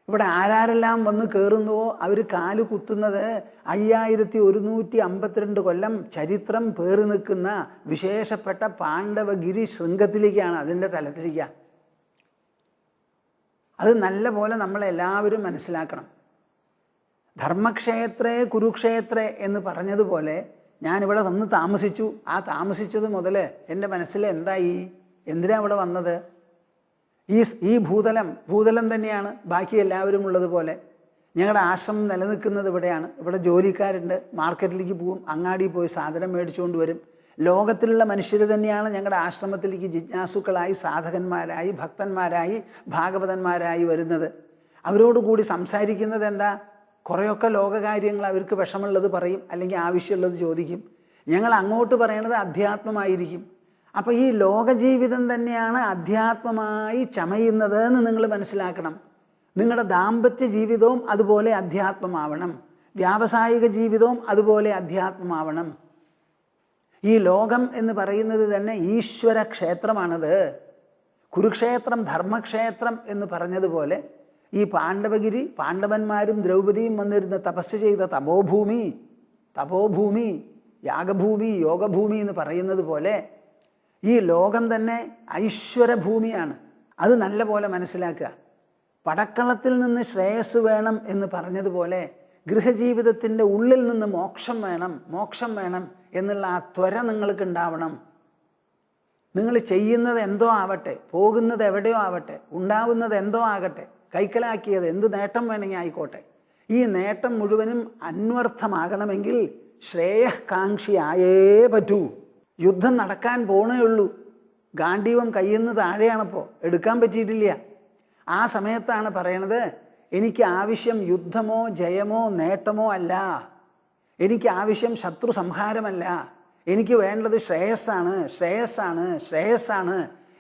ഇവിടെ ആരാരെല്ലാം വന്ന് കയറുന്നുവോ അവർ കാല് കുത്തുന്നത് 5152 കൊല്ലം ചരിത്രം പേറി നിൽക്കുന്ന വിശേഷപ്പെട്ട പാണ്ഡവഗിരി ശൃംഗത്തിലേക്കാണ്, അതിൻ്റെ തലത്തിലേക്കാണ്. അത് നല്ല പോലെ നമ്മളെല്ലാവരും മനസ്സിലാക്കണം. ധർമ്മക്ഷേത്രേ കുരുക്ഷേത്രേ എന്ന് പറഞ്ഞതുപോലെ ഞാനിവിടെ വന്ന് താമസിച്ചു. ആ താമസിച്ചത് മുതൽ എൻ്റെ മനസ്സിൽ എന്തായി? എന്തിനാ ഇവിടെ വന്നത്? ഈ ഭൂതലം തന്നെയാണ് ബാക്കി എല്ലാവരും ഉള്ളതുപോലെ. ഞങ്ങളുടെ ആശ്രമം നിലനിൽക്കുന്നത് ഇവിടെയാണ്. ഇവിടെ ജോലിക്കാരുണ്ട്, മാർക്കറ്റിലേക്ക് പോവും, അങ്ങാടിയിൽ പോയി സാധനം മേടിച്ചുകൊണ്ട് വരും. ലോകത്തിലുള്ള മനുഷ്യർ തന്നെയാണ് ഞങ്ങളുടെ ആശ്രമത്തിലേക്ക് ജിജ്ഞാസുക്കളായി, സാധകന്മാരായി, ഭക്തന്മാരായി, ഭാഗവതന്മാരായി വരുന്നത്. അവരോടുകൂടി സംസാരിക്കുന്നത് എന്താ? കുറേയൊക്കെ ലോകകാര്യങ്ങൾ അവർക്ക് വിഷമുള്ളത് പറയും, അല്ലെങ്കിൽ ആവശ്യമുള്ളത് ചോദിക്കും. ഞങ്ങൾ അങ്ങോട്ട് പറയണത് അധ്യാത്മമായിരിക്കും. അപ്പം ഈ ലോകജീവിതം തന്നെയാണ് അധ്യാത്മമായി ചമയുന്നത് എന്ന് നിങ്ങൾ മനസ്സിലാക്കണം. നിങ്ങളുടെ ദാമ്പത്യ ജീവിതവും അതുപോലെ അധ്യാത്മമാവണം, വ്യാവസായിക ജീവിതവും അതുപോലെ അധ്യാത്മമാവണം. ഈ ലോകം എന്ന് പറയുന്നത് തന്നെ ഈശ്വര ക്ഷേത്രമാണത്. കുരുക്ഷേത്രം ധർമ്മക്ഷേത്രം എന്ന് പറഞ്ഞതുപോലെ ഈ പാണ്ഡവഗിരി, പാണ്ഡവന്മാരും ദ്രൗപദിയും വന്നിരുന്ന് തപസ് ചെയ്ത തപോഭൂമി, യാഗഭൂമി, യോഗഭൂമി എന്ന് പറയുന്നത് പോലെ ഈ ലോകം തന്നെ ഐശ്വരഭൂമിയാണ്. അത് നല്ല പോലെ മനസ്സിലാക്കുക. പടക്കളത്തിൽ നിന്ന് ശ്രേയസ് വേണം എന്ന് പറഞ്ഞതുപോലെ ഗൃഹജീവിതത്തിൻ്റെ ഉള്ളിൽ നിന്ന് മോക്ഷം വേണം എന്നുള്ള ആ ത്വര നിങ്ങൾക്ക് ഉണ്ടാവണം. നിങ്ങൾ ചെയ്യുന്നത് എന്തോ ആവട്ടെ, പോകുന്നത് എവിടെയോ ആവട്ടെ, ഉണ്ടാവുന്നത് എന്തോ ആകട്ടെ, കൈക്കലാക്കിയത് എന്ത് നേട്ടം വേണമെങ്കിൽ ആയിക്കോട്ടെ, ഈ നേട്ടം മുഴുവനും അന്വർത്ഥമാകണമെങ്കിൽ ശ്രേയകാംക്ഷിയായേ പറ്റൂ. യുദ്ധം നടക്കാൻ പോണേ ഉള്ളൂ. ഗാണ്ഡീവം കയ്യിൽ നിന്ന് താഴെയാണപ്പോൾ, എടുക്കാൻ പറ്റിയിട്ടില്ല. ആ സമയത്താണ് പറയണത്, എനിക്ക് ആവശ്യം യുദ്ധമോ ജയമോ നേട്ടമോ അല്ല, എനിക്ക് ആവശ്യം ശത്രു സംഹാരമല്ല, എനിക്ക് വേണ്ടത് ശ്രേയസ്സാണ്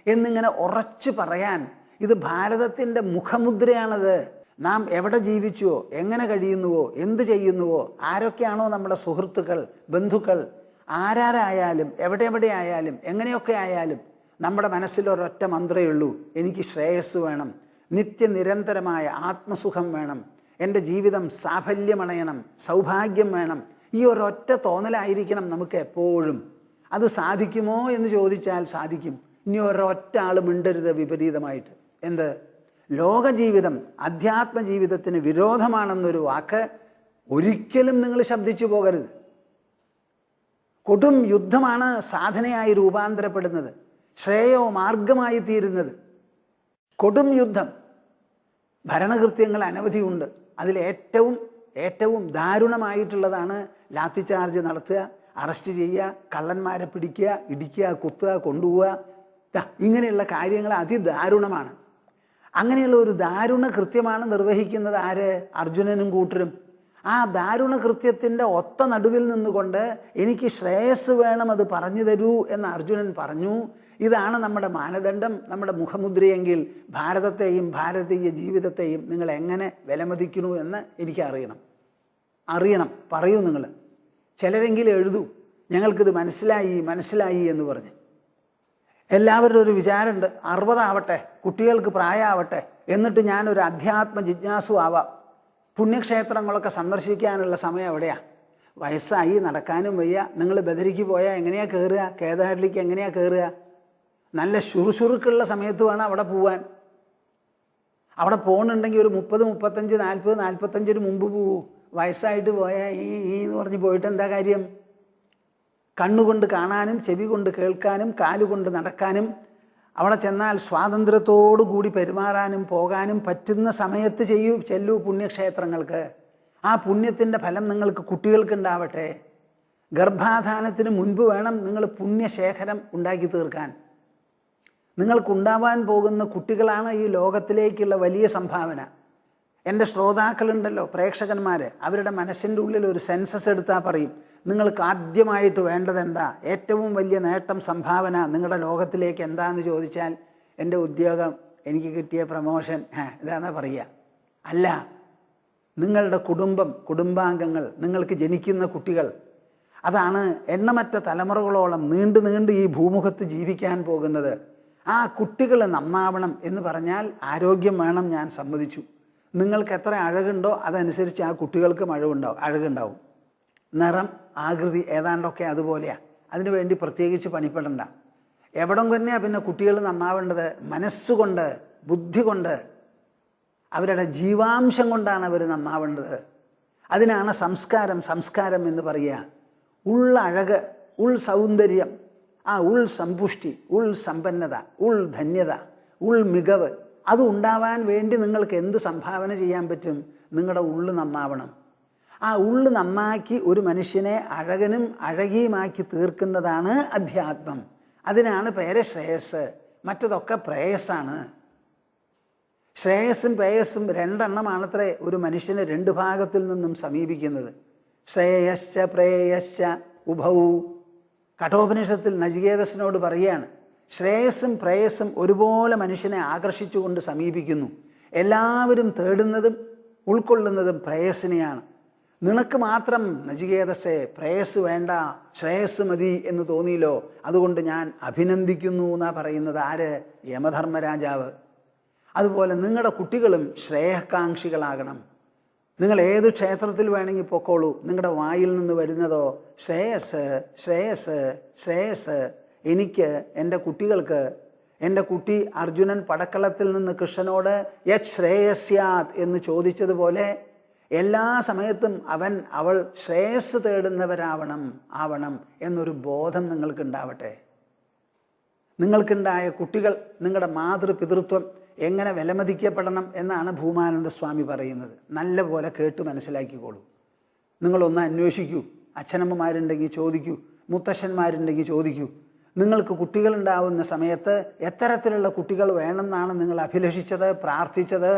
എന്നിങ്ങനെ ഉറച്ചു പറയാൻ. ഇത് ഭാരതത്തിൻ്റെ മുഖമുദ്രയാണത്. നാം എവിടെ ജീവിച്ചുവോ, എങ്ങനെ കഴിയുന്നുവോ, എന്ത് ചെയ്യുന്നുവോ, ആരൊക്കെയാണോ നമ്മുടെ സുഹൃത്തുക്കൾ, ബന്ധുക്കൾ, ആരാരായാലും എവിടെ ആയാലും എങ്ങനെയൊക്കെ ആയാലും നമ്മുടെ മനസ്സിൽ ഒരൊറ്റ മന്ത്രമേ ഉള്ളൂ, എനിക്ക് ശ്രേയസ് വേണം, നിത്യനിരന്തരമായ ആത്മസുഖം വേണം, എൻ്റെ ജീവിതം സാഫല്യമണയണം, സൗഭാഗ്യം വേണം. ഈ ഒരൊറ്റ തോന്നലായിരിക്കണം നമുക്ക് എപ്പോഴും. അത് സാധിക്കുമോ എന്ന് ചോദിച്ചാൽ സാധിക്കും. ഇനി ഒരൊറ്റ ആൾ മിണ്ടരുത് വിപരീതമായിട്ട്. എന്ത്? ലോകജീവിതം അധ്യാത്മ ജീവിതത്തിന് വിരോധമാണെന്നൊരു വാക്ക് ഒരിക്കലും നിങ്ങൾ ശബ്ദിച്ചു പോകരുത്. കൊടും യുദ്ധമാണ് സാധനയായി രൂപാന്തരപ്പെടുന്നത്, ശ്രേയോ മാർഗമായി തീരുന്നത്. കൊടും യുദ്ധം. ഭരണകൃത്യങ്ങൾ അനവധിയുണ്ട്. അതിൽ ഏറ്റവും ദാരുണമായിട്ടുള്ളതാണ് ലാത്തി ചാർജ് നടത്തുക, അറസ്റ്റ് ചെയ്യുക, കള്ളന്മാരെ പിടിക്കുക, ഇടിക്കുക, കുത്തുക, കൊണ്ടുപോവുക. ഇങ്ങനെയുള്ള കാര്യങ്ങൾ അതിദാരുണമാണ്. അങ്ങനെയുള്ള ഒരു ദാരുണ കൃത്യമാണ് നിർവഹിക്കുന്നത് ആര്? അർജുനനും കൂട്ടരും. ആ ദാരുണ കൃത്യത്തിൻ്റെ ഒത്ത നടുവിൽ നിന്നുകൊണ്ട് എനിക്ക് ശ്രേയസ് വേണം, അത് പറഞ്ഞു തരൂ എന്ന് അർജുനൻ പറഞ്ഞു. ഇതാണ് നമ്മുടെ മാനദണ്ഡം, നമ്മുടെ മുഖമുദ്രയെങ്കിൽ ഭാരതത്തെയും ഭാരതീയ ജീവിതത്തെയും നിങ്ങൾ എങ്ങനെ വിലമതിക്കണു എന്ന് എനിക്ക് അറിയണം. പറയൂ നിങ്ങൾ. ചിലരെങ്കിലും എഴുതൂ, ഞങ്ങൾക്കിത് മനസ്സിലായി എന്ന് പറഞ്ഞ്. എല്ലാവരുടെ ഒരു വിചാരമുണ്ട്, 60 ആവട്ടെ, കുട്ടികൾക്ക് പ്രായമാവട്ടെ, എന്നിട്ട് ഞാനൊരു അധ്യാത്മ ജിജ്ഞാസു ആവാം. പുണ്യക്ഷേത്രങ്ങളൊക്കെ സന്ദർശിക്കാനുള്ള സമയം എവിടെയാണ്? വയസ്സായി, നടക്കാനും വയ്യ. നിങ്ങൾ ബദരിക്ക് പോയാൽ എങ്ങനെയാണ് കയറുക? കേദാരിലേക്ക് എങ്ങനെയാണ് കയറുക? നല്ല ചുറുചുറുക്കുള്ള സമയത്ത് വേണം അവിടെ പോവാൻ. അവിടെ പോകുന്നുണ്ടെങ്കിൽ ഒരു 30, 35, 40, 45 മുമ്പ് പോവൂ. വയസ്സായിട്ട് പോയാൽ ഈ എന്ന് പറഞ്ഞ് പോയിട്ട് എന്താ കാര്യം? കണ്ണുകൊണ്ട് കാണാനും ചെവി കൊണ്ട് കേൾക്കാനും കാലുകൊണ്ട് നടക്കാനും അവിടെ ചെന്നാൽ സ്വാതന്ത്ര്യത്തോടു കൂടി പെരുമാറാനും പോകാനും പറ്റുന്ന സമയത്ത് ചെല്ലൂ പുണ്യക്ഷേത്രങ്ങൾക്ക്. ആ പുണ്യത്തിൻ്റെ ഫലം നിങ്ങൾക്ക് കുട്ടികൾക്ക് ഉണ്ടാവട്ടെ. ഗർഭാധാനത്തിന് മുൻപ് വേണം നിങ്ങൾ പുണ്യശേഖരം ഉണ്ടാക്കി തീർക്കാൻ. നിങ്ങൾക്കുണ്ടാവാൻ പോകുന്ന കുട്ടികളാണ് ഈ ലോകത്തിലേക്കുള്ള വലിയ സംഭാവന. എൻ്റെ ശ്രോതാക്കളുണ്ടല്ലോ, പ്രേക്ഷകന്മാർ, അവരുടെ മനസ്സിൻ്റെ ഉള്ളിൽ ഒരു സെൻസസ് എടുത്താൽ പറയും, നിങ്ങൾക്ക് ആദ്യമായിട്ട് വേണ്ടത് എന്താ? ഏറ്റവും വലിയ നേട്ടം, സംഭാവന നിങ്ങളുടെ ലോകത്തിലേക്ക് എന്താന്ന് ചോദിച്ചാൽ എൻ്റെ ഉദ്യോഗം, എനിക്ക് കിട്ടിയ പ്രമോഷൻ, ഇതാണെന്നാ പറയുക. അല്ല, നിങ്ങളുടെ കുടുംബാംഗങ്ങൾ, നിങ്ങൾക്ക് ജനിക്കുന്ന കുട്ടികൾ, അതാണ് എണ്ണമറ്റ തലമുറകളോളം നീണ്ടു ഈ ഭൂമുഖത്ത് ജീവിക്കാൻ പോകുന്നത്. ആ കുട്ടികൾ നന്നാവണം എന്ന് പറഞ്ഞാൽ ആരോഗ്യം വേണം, ഞാൻ സമ്മതിച്ചു. നിങ്ങൾക്ക് എത്ര അഴകുണ്ടോ അതനുസരിച്ച് ആ കുട്ടികൾക്കും അഴകുണ്ടാവും. നിറം, ആകൃതി ഏതാണ്ടൊക്കെ അതുപോലെയാണ്. അതിനുവേണ്ടി പ്രത്യേകിച്ച് പണിപ്പെടണ്ട. എവിടം തന്നെയാണ് പിന്നെ കുട്ടികൾ നന്നാവേണ്ടത്? മനസ്സുകൊണ്ട്, ബുദ്ധി കൊണ്ട്, അവരുടെ ജീവാംശം കൊണ്ടാണ് അവർ നന്നാവേണ്ടത്. അതിനാണ് സംസ്കാരം എന്ന് പറയുക. ഉള്ളഴക്, സൗന്ദര്യം, ആ സമ്പുഷ്ടി, സമ്പന്നത, ധന്യത, മികവ്, അത് ഉണ്ടാവാൻ വേണ്ടി നിങ്ങൾക്ക് എന്ത് സംഭാവന ചെയ്യാൻ പറ്റും? നിങ്ങളുടെ ഉള്ളു നന്നാവണം. ആ ഉള്ളു നന്നാക്കി ഒരു മനുഷ്യനെ അഴകനും അഴകിയുമാക്കി തീർക്കുന്നതാണ് അധ്യാത്മം. അതിനാണ് പേര് ശ്രേയസ്. മറ്റതൊക്കെ പ്രേയസ്സാണ്. ശ്രേയസ്സും പേയസ്സും രണ്ടെണ്ണമാണത്രേ ഒരു മനുഷ്യനെ രണ്ട് ഭാഗത്തിൽ നിന്നും സമീപിക്കുന്നത്. ശ്രേയശ്ച പ്രേയശ്ച ഉഭൗ. കഠോപനിഷത്തിൽ നചികേതസിനോട് പറയുകയാണ്, ശ്രേയസ്സും പ്രേയസ്സും ഒരുപോലെ മനുഷ്യനെ ആകർഷിച്ചുകൊണ്ട് സമീപിക്കുന്നു. എല്ലാവരും തേടുന്നതും ഉൾക്കൊള്ളുന്നതും പ്രേയസ്സിനെയാണ്. നിനക്ക് മാത്രം നചികേതസേ പ്രേയസ് വേണ്ട, ശ്രേയസ് മതി എന്ന് തോന്നിയില്ലോ, അതുകൊണ്ട് ഞാൻ അഭിനന്ദിക്കുന്നു എന്നാ പറയുന്നത്. ആര്? യമധർമ്മരാജാവ്. അതുപോലെ നിങ്ങളുടെ കുട്ടികളും ശ്രേയകാംക്ഷികളാകണം. നിങ്ങൾ ഏത് ക്ഷേത്രത്തിൽ വേണമെങ്കിൽ പൊക്കോളൂ, നിങ്ങളുടെ വായിൽ നിന്ന് വരുന്നതോ ശ്രേയസ് ശ്രേയസ് ശ്രേയസ്. എനിക്ക്, എൻ്റെ കുട്ടികൾക്ക്, എൻ്റെ കുട്ടി അർജുനൻ പടക്കളത്തിൽ നിന്ന് കൃഷ്ണനോട് യത് ശ്രേയസ്യാത് എന്ന് ചോദിച്ചതുപോലെ എല്ലാ സമയത്തും അവൾ ശ്രേയസ് ആവണം എന്നൊരു ബോധം നിങ്ങൾക്കുണ്ടാവട്ടെ. നിങ്ങൾക്കുണ്ടായ കുട്ടികൾ, നിങ്ങളുടെ മാതൃപിതൃത്വം എങ്ങനെ വിലമതിക്കപ്പെടണം എന്നാണ് ഭൂമാനന്ദ സ്വാമി പറയുന്നത്. നല്ല പോലെ കേട്ട് മനസ്സിലാക്കിക്കോളൂ. നിങ്ങളൊന്ന് അന്വേഷിക്കൂ. അച്ഛനമ്മമാരുണ്ടെങ്കിൽ ചോദിക്കൂ, മുത്തശ്ശന്മാരുണ്ടെങ്കിൽ ചോദിക്കൂ. നിങ്ങൾക്ക് കുട്ടികളുണ്ടാവുന്ന സമയത്ത് എത്തരത്തിലുള്ള കുട്ടികൾ വേണമെന്നാണ് നിങ്ങൾ അഭിലഷിച്ചത്, പ്രാർത്ഥിച്ചത്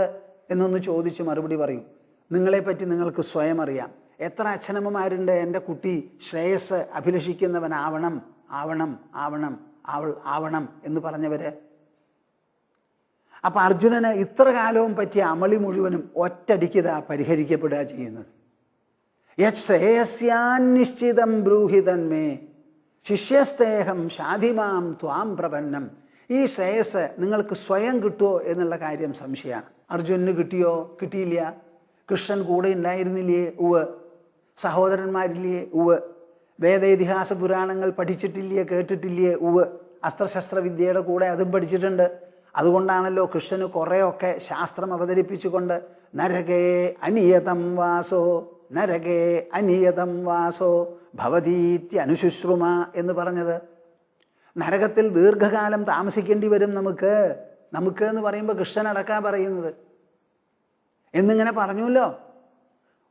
എന്നൊന്ന് ചോദിച്ച് മറുപടി പറയൂ. നിങ്ങളെപ്പറ്റി നിങ്ങൾക്ക് സ്വയം അറിയാം. എത്ര അച്ഛനമ്മമാരുണ്ട് എൻ്റെ കുട്ടി ശ്രേയസ് അഭിലഷിക്കുന്നവനാവണം, ആവണം എന്ന് പറഞ്ഞവര്. അപ്പൊ അർജുനന് ഇത്ര കാലവും പറ്റിയ അമളി മുഴുവനും ഒറ്റടിക്കത പരിഹരിക്കപ്പെടുക ചെയ്യുന്നത്. യത് ശ്രേയസ്യാനിശ്ചിതം ബ്രൂഹിതന്മേ ശിഷ്യസ്തേഹം ഷാധിമാം ത്വാം പ്രപന്നം. ഈ ശ്രേയസ് നിങ്ങൾക്ക് സ്വയം കിട്ടുമോ എന്നുള്ള കാര്യം സംശയമാണ്. അർജുനന് കിട്ടിയോ? കിട്ടിയില്ല. കൃഷ്ണൻ കൂടെ ഉണ്ടായിരുന്നില്ലേ? ഉവ്. സഹോദരന്മാരില്ലേ? ഉവ്. വേദ ഇതിഹാസ പുരാണങ്ങൾ പഠിച്ചിട്ടില്ലേ? കേട്ടിട്ടില്ലേ? ഉവ്. അസ്ത്രശസ്ത്ര വിദ്യയുടെ കൂടെ അതും പഠിച്ചിട്ടുണ്ട്. അതുകൊണ്ടാണല്ലോ കൃഷ്ണന് കുറേയൊക്കെ ശാസ്ത്രം അവതരിപ്പിച്ചുകൊണ്ട് നരകേ അനിയതം വാസോ ഭവതീത്യനുശുശ്രുമ എന്ന് പറഞ്ഞത്. നരകത്തിൽ ദീർഘകാലം താമസിക്കേണ്ടി വരും നമുക്ക് എന്ന് പറയുമ്പോൾ കൃഷ്ണനടക്കാ പറയുന്നത് എന്നിങ്ങനെ പറഞ്ഞുല്ലോ.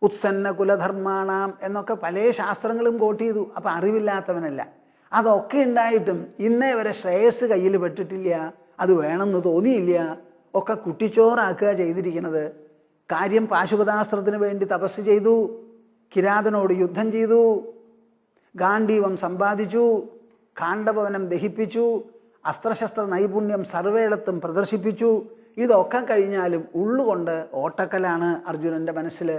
ഉത്സന്ന കുലധർമാണാം എന്നൊക്കെ പല ശാസ്ത്രങ്ങളും കോട്ട് ചെയ്തു. അപ്പൊ അറിവില്ലാത്തവനല്ല. അതൊക്കെ ഉണ്ടായിട്ടും ഇന്നേ വരെ ശ്രേയസ് കയ്യിൽ പെട്ടിട്ടില്ല, അത് വേണമെന്ന് തോന്നിയില്ല, ഒക്കെ കുട്ടിച്ചോറാക്കുക ചെയ്തിരിക്കുന്നത്. കാര്യം പാശുപതാസ്ത്രത്തിന് വേണ്ടി തപസ് ചെയ്തു, കിരാതനോട് യുദ്ധം ചെയ്തു, ഗാണ്ഡീവം സമ്പാദിച്ചു, ഖാണ്ഡഭവനം ദഹിപ്പിച്ചു, അസ്ത്രശസ്ത്ര നൈപുണ്യം സർവേടത്തും പ്രദർശിപ്പിച്ചു. ഇതൊക്കെ കഴിഞ്ഞാലും ഉള്ളുകൊണ്ട് ഓട്ടക്കലാണ് അർജുനന്റെ മനസ്സിൽ.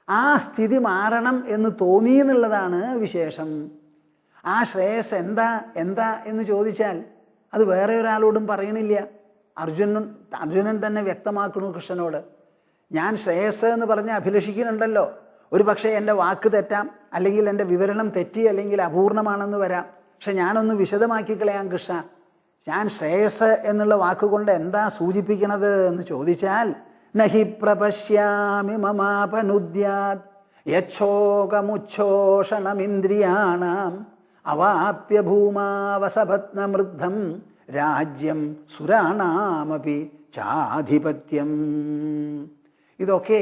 ആ സ്ഥിതി മാറണം എന്ന് തോന്നി എന്നുള്ളതാണ് വിശേഷം. ആ ശ്രേയസ് എന്താ എന്ന് ചോദിച്ചാൽ അത് വേറെ ഒരാളോടും പറയണില്ല. അർജുനൻ തന്നെ വ്യക്തമാക്കണു കൃഷ്ണനോട്. ഞാൻ ശ്രേയസ് എന്ന് പറഞ്ഞ് അഭിലഷിക്കുന്നുണ്ടല്ലോ, ഒരു പക്ഷേ എൻ്റെ വാക്ക് തെറ്റാം, അല്ലെങ്കിൽ എൻ്റെ വിവരണം തെറ്റി, അല്ലെങ്കിൽ അപൂർണമാണെന്ന് വരാം. പക്ഷെ ഞാനൊന്ന് വിശദമാക്കി കളയാം കൃഷ്ണ. ഞാൻ ശ്രേയസ് എന്നുള്ള വാക്കുകൊണ്ട് എന്താ സൂചിപ്പിക്കണത് എന്ന് ചോദിച്ചാൽ നഹി പ്രപശ്യാമി മമാപനുദ്യാത് യച്ഛോകമുച്ഛോഷണമിന്ദ്രിയാണാം അവാപ്യ ഭൂമാവസപത്നമൃദ്ധം രാജ്യം സുരാണാമപി ചാധിപത്യം. ഇതൊക്കെ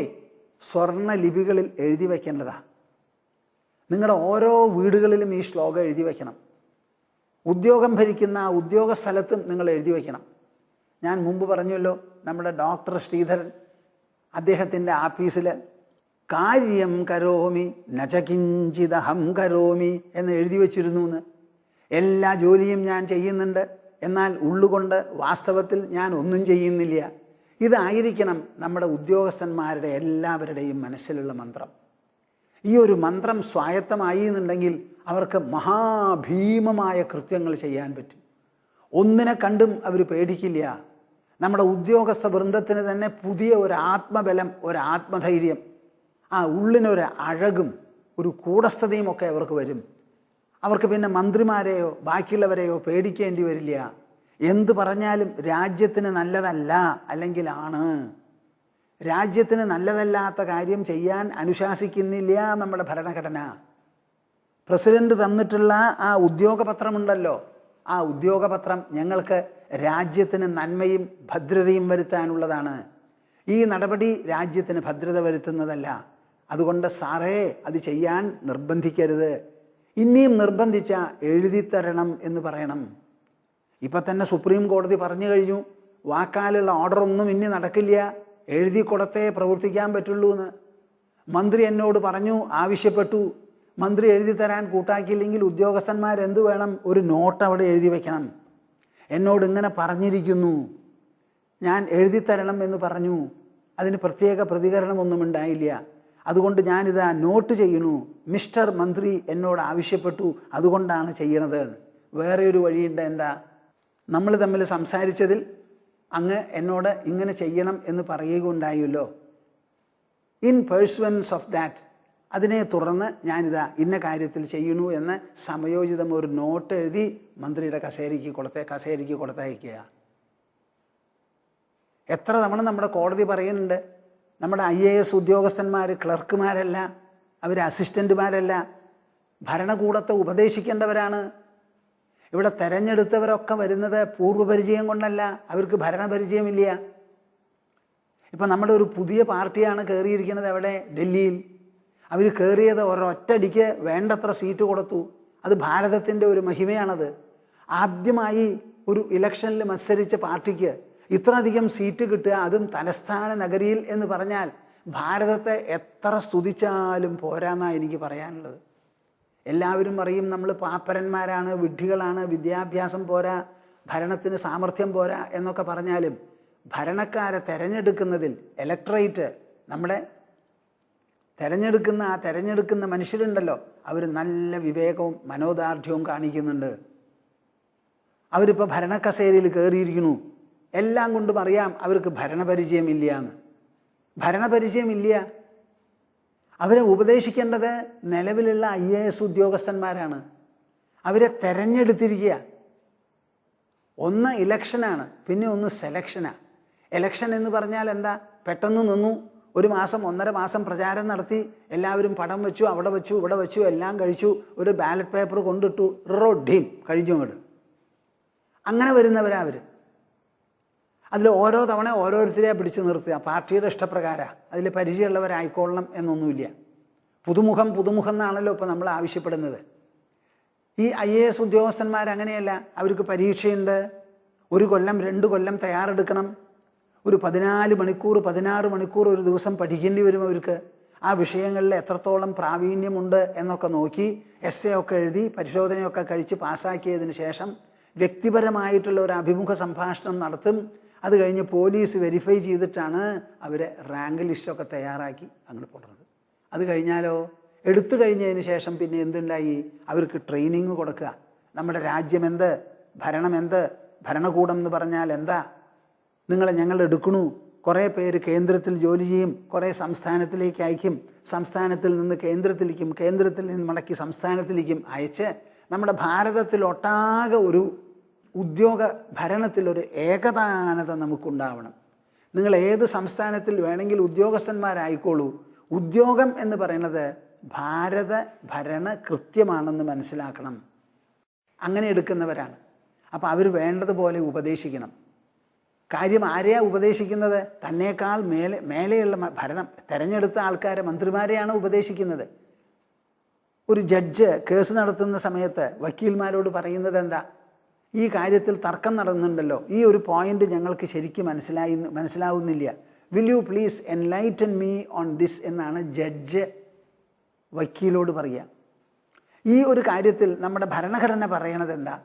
സ്വർണ്ണ ലിപികളിൽ എഴുതി വയ്ക്കേണ്ടതാ. നിങ്ങളുടെ ഓരോ വീടുകളിലും ഈ ശ്ലോകം എഴുതി വയ്ക്കണം. ഉദ്യോഗം ഭരിക്കുന്ന ആ ഉദ്യോഗ സ്ഥലത്തും നിങ്ങൾ എഴുതി വയ്ക്കണം. ഞാൻ മുമ്പ് പറഞ്ഞല്ലോ, നമ്മുടെ ഡോക്ടർ ശ്രീധരൻ അദ്ദേഹത്തിൻ്റെ ആഫീസിൽ കാര്യം കരോമി നചകിഞ്ചിതഹം കരോമി എന്ന് എഴുതി വച്ചിരുന്നു എന്ന്. എല്ലാ ജോലിയും ഞാൻ ചെയ്യുന്നുണ്ട്, എന്നാൽ ഉള്ളുകൊണ്ട് വാസ്തവത്തിൽ ഞാൻ ഒന്നും ചെയ്യുന്നില്ല. ഇതായിരിക്കണം നമ്മുടെ ഉദ്യോഗസ്ഥന്മാരുടെ എല്ലാവരുടെയും മനസ്സിലുള്ള മന്ത്രം. ഈ ഒരു മന്ത്രം സ്വായത്തമായി എന്നുണ്ടെങ്കിൽ അവർക്ക് മഹാഭീമമായ കൃത്യങ്ങൾ ചെയ്യാൻ പറ്റും. ഒന്നിനെ കണ്ടും അവർ പേടിക്കില്ല. നമ്മുടെ ഉദ്യോഗസ്ഥ വൃന്ദത്തിന് തന്നെ പുതിയ ഒരു ആത്മബലം, ഒരു ആത്മധൈര്യം, ആ ഉള്ളിനൊരു അഴകും ഒരു കൂടസ്ഥതയും ഒക്കെ അവർക്ക് വരും. അവർക്ക് പിന്നെ മന്ത്രിമാരെയോ ബാക്കിയുള്ളവരെയോ പേടിക്കേണ്ടി വരില്ല. എന്തു പറഞ്ഞാലും രാജ്യത്തിന് നല്ലതല്ല, അല്ലെങ്കിൽ ആണ്. രാജ്യത്തിന് നല്ലതല്ലാത്ത കാര്യം ചെയ്യാൻ അനുശാസിക്കുന്നില്ല നമ്മുടെ ഭരണഘടന. പ്രസിഡന്റ് തന്നിട്ടുള്ള ആ ഉദ്യോഗപത്രമുണ്ടല്ലോ, ആ ഉദ്യോഗപത്രം ഞങ്ങൾക്ക് രാജ്യത്തിന് നന്മയും ഭദ്രതയും വരുത്താനുള്ളതാണ്. ഈ നടപടി രാജ്യത്തിന് ഭദ്രത വരുത്തുന്നതല്ല. അതുകൊണ്ട് സാറേ അത് ചെയ്യാൻ നിർബന്ധിക്കരുത്. ഇനിയും നിർബന്ധിച്ച എഴുതിത്തരണം എന്ന് പറയണം. ഇപ്പം തന്നെ സുപ്രീം കോടതി പറഞ്ഞു കഴിഞ്ഞു, വാക്കാലുള്ള ഓർഡറൊന്നും ഇനി നടക്കില്ല, എഴുതി കൊടുത്തേ പ്രവർത്തിക്കാൻ പറ്റുള്ളൂ എന്ന്. മന്ത്രി എന്നോട് പറഞ്ഞു, ആവശ്യപ്പെട്ടു. മന്ത്രി എഴുതി തരാൻ കൂട്ടാക്കിയില്ലെങ്കിൽ ഉദ്യോഗസ്ഥന്മാരെന്ത് വേണം? ഒരു നോട്ട് അവിടെ എഴുതി വെക്കണം. എന്നോട് ഇങ്ങനെ പറഞ്ഞിരിക്കുന്നു, ഞാൻ എഴുതി തരണം എന്ന് പറഞ്ഞു. അതിന് പ്രത്യേക പ്രതികരണമൊന്നും ഉണ്ടായില്ല. അതുകൊണ്ട് ഞാനിതാ നോട്ട് ചെയ്യണു. മിസ്റ്റർ മന്ത്രി എന്നോട് ആവശ്യപ്പെട്ടു, അതുകൊണ്ടാണ് ചെയ്യണത്. വേറെ ഒരു വഴിയുണ്ട്. എന്താ? നമ്മൾ തമ്മിൽ സംസാരിച്ചതിൽ അങ്ങ് എന്നോട് ഇങ്ങനെ ചെയ്യണം എന്ന് പറയുകയുണ്ടായല്ലോ. ഇൻ പേഴ്സ്വൻസ് ഓഫ് ദാറ്റ്, അതിനെ തുടർന്ന് ഞാനിതാ ഇന്ന കാര്യത്തിൽ ചെയ്യണു എന്ന് സമയോചിതം ഒരു നോട്ട് എഴുതി മന്ത്രിയുടെ കസേരയ്ക്ക് കൊടുത്തയക്കുക. എത്ര തവണ നമ്മുടെ കോടതി പറയുന്നുണ്ട്, നമ്മുടെ IAS ഉദ്യോഗസ്ഥന്മാർ ക്ലർക്കുമാരല്ല, അവർ അസിസ്റ്റന്റുമാരല്ല, ഭരണകൂടത്തെ ഉപദേശിക്കേണ്ടവരാണ്. ഇവിടെ തെരഞ്ഞെടുത്തവരൊക്കെ വരുന്നത് പൂർവ്വപരിചയം കൊണ്ടല്ല, അവർക്ക് ഭരണപരിചയമില്ല. ഇപ്പം നമ്മുടെ ഒരു പുതിയ പാർട്ടിയാണ് കയറിയിരിക്കുന്നത് എവിടെ? ഡൽഹിയിൽ. അവർ കയറിയത് ഒരൊറ്റടിക്ക് വേണ്ടത്ര സീറ്റ് കൊടുത്തു. അത് ഭാരതത്തിൻ്റെ ഒരു മഹിമയാണത്. ആദ്യമായി ഒരു ഇലക്ഷനിൽ മത്സരിച്ച പാർട്ടിക്ക് ഇത്രയധികം സീറ്റ് കിട്ടുക, അതും തലസ്ഥാന നഗരിയിൽ എന്ന് പറഞ്ഞാൽ ഭാരതത്തെ എത്ര സ്തുതിച്ചാലും പോരാന്നാണ് എനിക്ക് പറയാനുള്ളത്. എല്ലാവരും പറയും നമ്മൾ പാപ്പരന്മാരാണ്, വിഡ്ഢികളാണ്, വിദ്യാഭ്യാസം പോരാ, ഭരണത്തിന് സാമർഥ്യം പോരാ എന്നൊക്കെ പറഞ്ഞാലും ഭരണക്കാരെ തെരഞ്ഞെടുക്കുന്നതിൽ ഇലക്ട്രേറ്റ്, നമ്മുടെ തെരഞ്ഞെടുക്കുന്ന മനുഷ്യരുണ്ടല്ലോ, അവർ നല്ല വിവേകവും മനോദാർഢ്യവും കാണിക്കുന്നുണ്ട്. അവരിപ്പോൾ ഭരണക്കസേരയിൽ കയറിയിരിക്കുന്നു. എല്ലാം കൊണ്ടും അറിയാം അവർക്ക് ഭരണപരിചയമില്ല എന്ന്. ഭരണപരിചയമില്ല. അവരെ ഉപദേശിക്കേണ്ടത് നിലവിലുള്ള IAS ഉദ്യോഗസ്ഥന്മാരാണ്. അവരെ തെരഞ്ഞെടുത്തിരിക്കുക. ഒന്ന് ഇലക്ഷനാണ്, പിന്നെ ഒന്ന് സെലക്ഷനാണ്. ഇലക്ഷൻ എന്ന് പറഞ്ഞാൽ എന്താ? പെട്ടെന്ന് നിന്നു, ഒരു മാസം 1.5 മാസം പ്രചാരം നടത്തി, എല്ലാവരും പടം വെച്ചു, അവിടെ വെച്ചു, ഇവിടെ വെച്ചു, എല്ലാം കഴിച്ചു, ഒരു ബാലറ്റ് പേപ്പർ കൊണ്ടിട്ടു, റോഡീം കഴിഞ്ഞു അങ്ങോട്ട്. അങ്ങനെ വരുന്നവരാ അവർ. അതിൽ ഓരോ തവണ ഓരോരുത്തരെ പിടിച്ചു നിർത്തുക, പാർട്ടിയുടെ ഇഷ്ടപ്രകാരം. അതിൽ പരിചയമുള്ളവരായിക്കൊള്ളണം എന്നൊന്നുമില്ല. പുതുമുഖം എന്നാണല്ലോ ഇപ്പോൾ നമ്മൾ ആവശ്യപ്പെടുന്നത്. ഈ IAS ഉദ്യോഗസ്ഥന്മാരങ്ങനെയല്ല. അവർക്ക് പരീക്ഷയുണ്ട്. 1 കൊല്ലം 2 കൊല്ലം തയ്യാറെടുക്കണം. ഒരു 14 മണിക്കൂർ 16 മണിക്കൂർ ഒരു ദിവസം പഠിക്കേണ്ടി വരും അവർക്ക്. ആ വിഷയങ്ങളിൽ എത്രത്തോളം പ്രാവീണ്യമുണ്ട് എന്നൊക്കെ നോക്കി essay ഒക്കെ എഴുതി പരിശോധനയൊക്കെ കഴിച്ച് പാസ്സാക്കിയതിന് ശേഷം വ്യക്തിപരമായിട്ടുള്ള ഒരു അഭിമുഖ സംഭാഷണം നടത്തും. അത് കഴിഞ്ഞ് പോലീസ് വെരിഫൈ ചെയ്തിട്ടാണ് അവരെ റാങ്ക് ലിസ്റ്റൊക്കെ തയ്യാറാക്കി അങ്ങോട്ട് പോടുന്നത്. അത് കഴിഞ്ഞാലോ, എടുത്തു കഴിഞ്ഞതിന് ശേഷം പിന്നെ എന്തുണ്ടായി? അവർക്ക് ട്രെയിനിങ് കൊടുക്കുക. നമ്മുടെ രാജ്യം എന്ത്, ഭരണം എന്ത്, ഭരണകൂടം എന്ന് പറഞ്ഞാൽ എന്താ, നിങ്ങളെ ഞങ്ങൾ എടുക്കണു. കുറേ പേര് കേന്ദ്രത്തിൽ ജോലി ചെയ്യും, കുറേ സംസ്ഥാനത്തിലേക്ക് അയക്കും, സംസ്ഥാനത്തിൽ നിന്ന് കേന്ദ്രത്തിലേക്കും, കേന്ദ്രത്തിൽ നിന്ന് മടക്കി സംസ്ഥാനത്തിലേക്കും അയച്ച് നമ്മുടെ ഭാരതത്തിലൊട്ടാകെ ഒരു ഉദ്യോഗ ഭരണത്തിലൊരു ഏകതാനത നമുക്കുണ്ടാവണം. നിങ്ങൾ ഏത് സംസ്ഥാനത്തിൽ വേണമെങ്കിൽ ഉദ്യോഗസ്ഥന്മാരായിക്കോളൂ. ഉദ്യോഗം എന്ന് പറയുന്നത് ഭാരത ഭരണ കൃത്യമാണെന്ന് മനസ്സിലാക്കണം. അങ്ങനെ എടുക്കുന്നവരാണ്. അപ്പം അവർ വേണ്ടതുപോലെ ഉപദേശിക്കണം. കാര്യം ആരെയാ ഉപദേശിക്കുന്നത്? തന്നേക്കാൾ മേലെയുള്ള ഭരണം തെരഞ്ഞെടുത്ത ആൾക്കാരെ, മന്ത്രിമാരെയാണ് ഉപദേശിക്കുന്നത്. ഒരു ജഡ്ജ് കേസ് നടത്തുന്ന സമയത്ത് വക്കീൽമാരോട് പറയുന്നത് എന്താ? ഈ കാര്യത്തിൽ തർക്കം നടന്നുണ്ടല്ലോ, ഈ ഒരു പോയിന്റ് ഞങ്ങൾക്ക് ശരിക്കും മനസ്സിലാവുന്നില്ല, will you please enlighten me on this എന്നാണ് ജഡ്ജ് വക്കീലോട് പറയുക. ഈ ഒരു കാര്യത്തിൽ നമ്മുടെ ഭരണഘടന പറയണത് എന്താ,